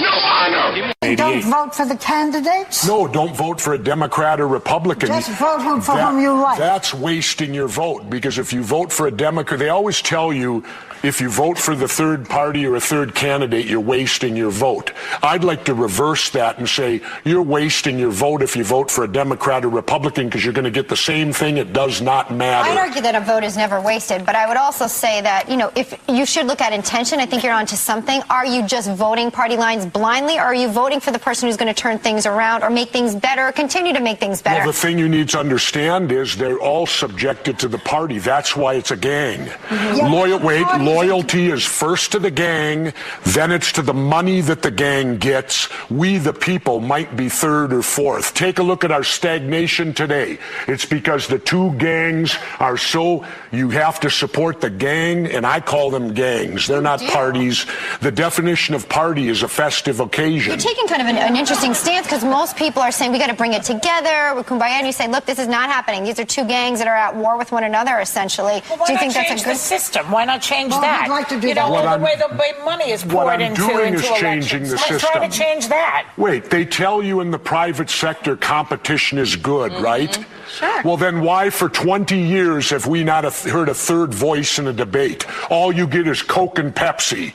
No honor. Don't vote for the candidates? No, don't vote for a Democrat or Republican. Just vote for whom you like. That's wasting your vote, because if you vote for a Democrat, they always tell you if you vote for the third party or a third candidate, you're wasting your vote. I'd like to reverse that and say you're wasting your vote if you vote for a Democrat or Republican, because you're going to get the same thing. It does not matter. I'd argue that a vote is never wasted, but I would also say that, if you should look at intention, I think you're onto something. Are you just voting party lines blindly, or are you voting for the person who's going to turn things around or make things better or continue to make things better? Well, the thing you need to understand is they're all subjected to the party. That's why it's a gang. Mm-hmm. Loyalty is first to the gang, then it's to the money that the gang gets. We, the people, might be third or fourth. Take a look at our stagnation today. It's because the two gangs are so, you have to support the gang, and I call them gangs. They're not parties. The definition of party is a festive occasion. You're taking kind of an interesting stance, because most people are saying we got to bring it together with Kumbaya, and you say, look, this is not happening. These are two gangs that are at war with one another, essentially. Well, do you think that's a good the system? Why not change that? I'd like to do that. The way money is poured into What I'm doing is elections. changing the system. Let's try to change that. Wait, they tell you in the private sector competition is good, right? Sure. Well, then why for 20 years have we not heard a third voice in a debate? All you get is Coke and Pepsi.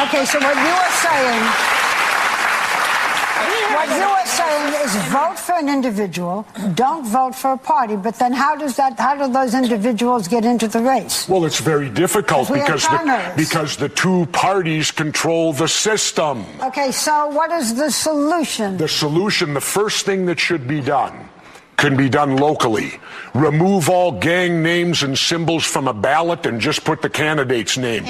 Okay, so what you are saying is vote for an individual, don't vote for a party. But then how do those individuals get into the race? Well, it's very difficult because the two parties control the system. Okay, so what is the solution? The solution, the first thing that should be done, can be done locally. Remove all gang names and symbols from a ballot and just put the candidate's name.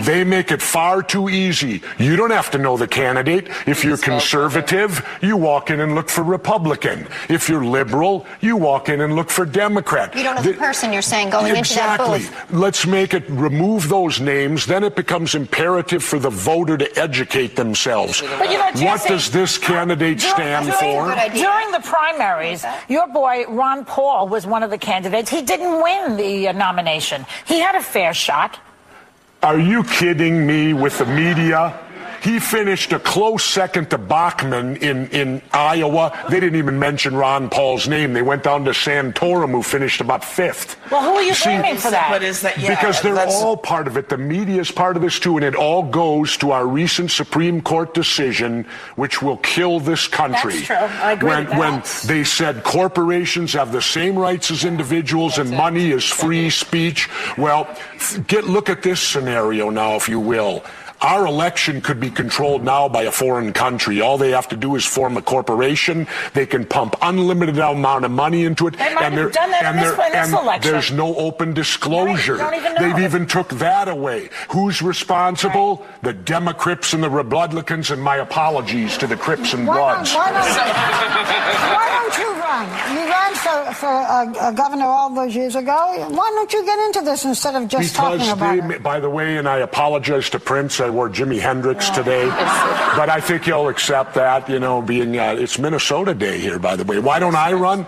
They make it far too easy. You don't have to know the candidate. If you're conservative, you walk in and look for Republican. If you're liberal, you walk in and look for Democrat. You don't know the person, you're saying, going into that booth. Let's make it, remove those names, then it becomes imperative for the voter to educate themselves. But Jesse, what does this candidate stand for? During the primaries, your boy Ron Paul was one of the candidates. He didn't win the nomination. He had a fair shot. Are you kidding me with the media? He finished a close second to Bachmann in Iowa. They didn't even mention Ron Paul's name. They went down to Santorum, who finished about fifth. Well, who are you blaming for that? What is that? Yeah, because they're all part of it. The media is part of this too, and it all goes to our recent Supreme Court decision, which will kill this country. That's true. I agree with that. When they said corporations have the same rights as individuals and money is free speech. Well, look at this scenario now, if you will. Our election could be controlled now by a foreign country. All they have to do is form a corporation. They can pump unlimited amount of money into it. They might have done that in this election. There's no open disclosure. Right, don't even know. They've even took that away. Who's responsible? Right. The Democrats and the Republicans, and my apologies to the Crips and Bloods. Why don't you run? You ran for governor all those years ago. Why don't you get into this instead of just talking about it? By the way, and I apologize to Prince, I wore Jimi Hendrix today, but I think he'll accept that, being, it's Minnesota Day here, by the way. Why don't I run?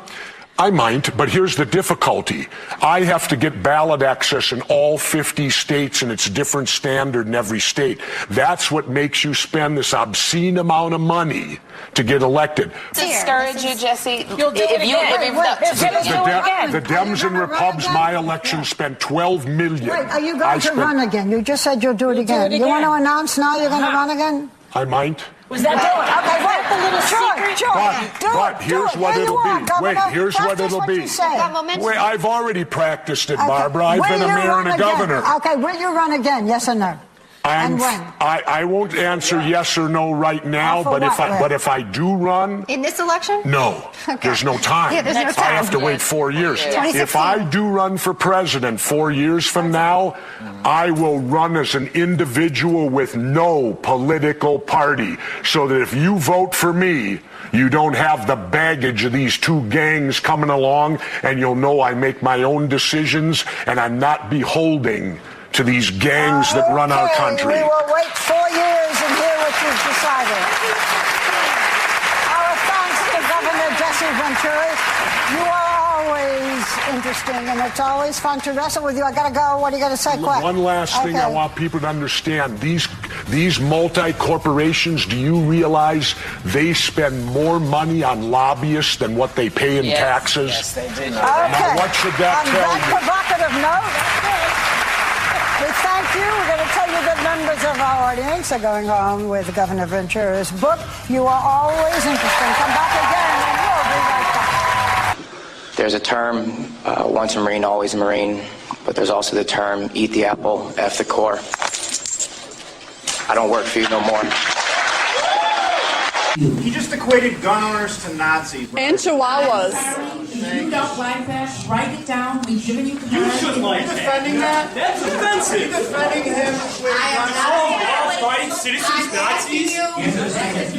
I might, but here's the difficulty. I have to get ballot access in all 50 states, and it's a different standard in every state. That's what makes you spend this obscene amount of money to get elected. Discourage you, Jesse? You'll do it again. The Dems and Repubs, my election, spent $12 million. Wait, are you going to run again? You just said you'll do it again. You want to announce now you're going to run again? I might. Was that okay, wait, the little secret? But here's what it'll be. Wait, here's what it'll be. Wait, I've already practiced it, Barbara. I've been a mayor and a governor. Okay, will you run again? Yes or no? And when? I won't answer yes or no right now, for but what, if I do run, In this election? no, there's no time. Yeah, there's no time. I have to wait 4 years. 2016. If I do run for president 4 years from now, I will run as an individual with no political party, so that if you vote for me, you don't have the baggage of these two gangs coming along, and you'll know I make my own decisions, and I'm not beholding to these gangs that run our country. We will wait 4 years and hear what you've decided. Our thanks to Governor Jesse Ventura. You are always interesting, and it's always fun to wrestle with you. I gotta go. What are you gonna say, quick? One last thing I want people to understand. These multi-corporations, do you realize they spend more money on lobbyists than what they pay in taxes? Yes, they do. Now, what should that tell On you? that provocative note, we thank you. We're going to tell you that members of our audience are going home with Governor Ventura's book. You are always interesting. Come back again, and we'll be right back. There's a term, once a Marine, always a Marine, but there's also the term, eat the apple, F the core. I don't work for you no more. He just equated gun owners to Nazis. And Chihuahuas. If you don't like that, write it down. We've given you command. You shouldn't like that. defending that? That's offensive. You're defending him with fighting citizens, Nazis? You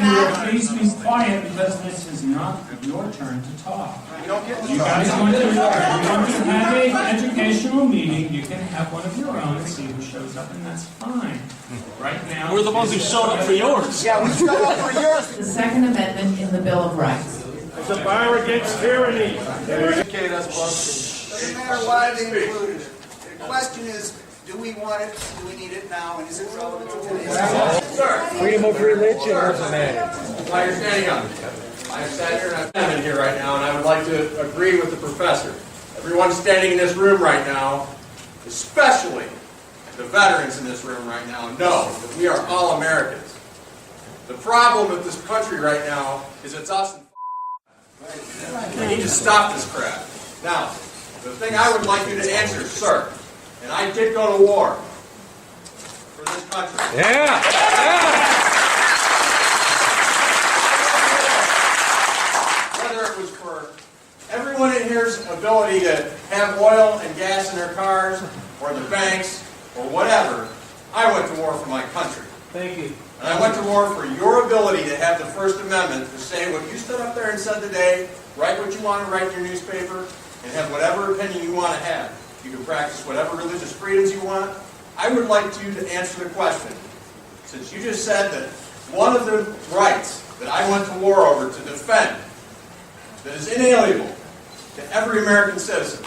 will please be quiet because this is not your turn to talk. You guys want to have an educational meeting. You can have one of your own and see who shows up, and that's fine. Right now, We're the ones who showed up for yours. Yeah, we showed up for yours. The Second Amendment in the Bill of Rights. It's a bar against tyranny. Educate us, doesn't matter why they included it. The question is, do we want it? Do we need it now? And is it relevant to today's time? Sir. Freedom of religion doesn't matter. While you're standing up, I sat here and I'm in here right now, and I would like to agree with the professor. Everyone standing in this room right now, especially the veterans in this room right now, know that we are all Americans. The problem with this country right now is it's us and we need to stop this crap. Now, the thing I would like you to answer, sir, and I did go to war for this country. Whether it was for everyone in here's ability to have oil and gas in their cars, or the banks, or whatever, I went to war for my country. Thank you. And I went to war for your ability to have the First Amendment to say what you stood up there and said today, write what you want to write in your newspaper, and have whatever opinion you want to have. You can practice whatever religious freedoms you want. I would like you to answer the question. Since you just said that one of the rights that I went to war over to defend, that is inalienable to every American citizen,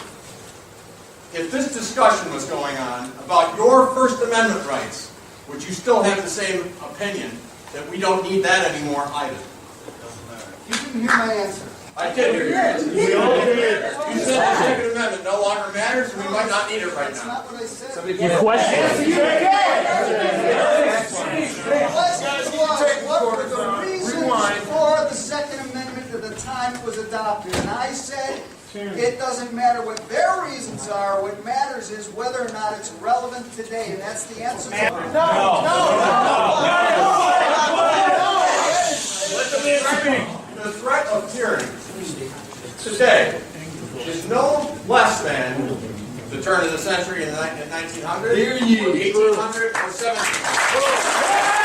if this discussion was going on about your First Amendment rights, would you still have the same opinion that we don't need that anymore either? You didn't hear my answer. I did hear your answer. We all did. You said the Second Amendment no longer matters, and we might not need it right now. That's not what I said. Your question. What were the reasons for the Second Amendment at the time it was adopted? And I said, it doesn't matter what their reasons are. What matters is whether or not it's relevant today, and that's the answer. The threat of tyranny today is no less than the turn of the century in the 1900s, 1800s, or 1700s.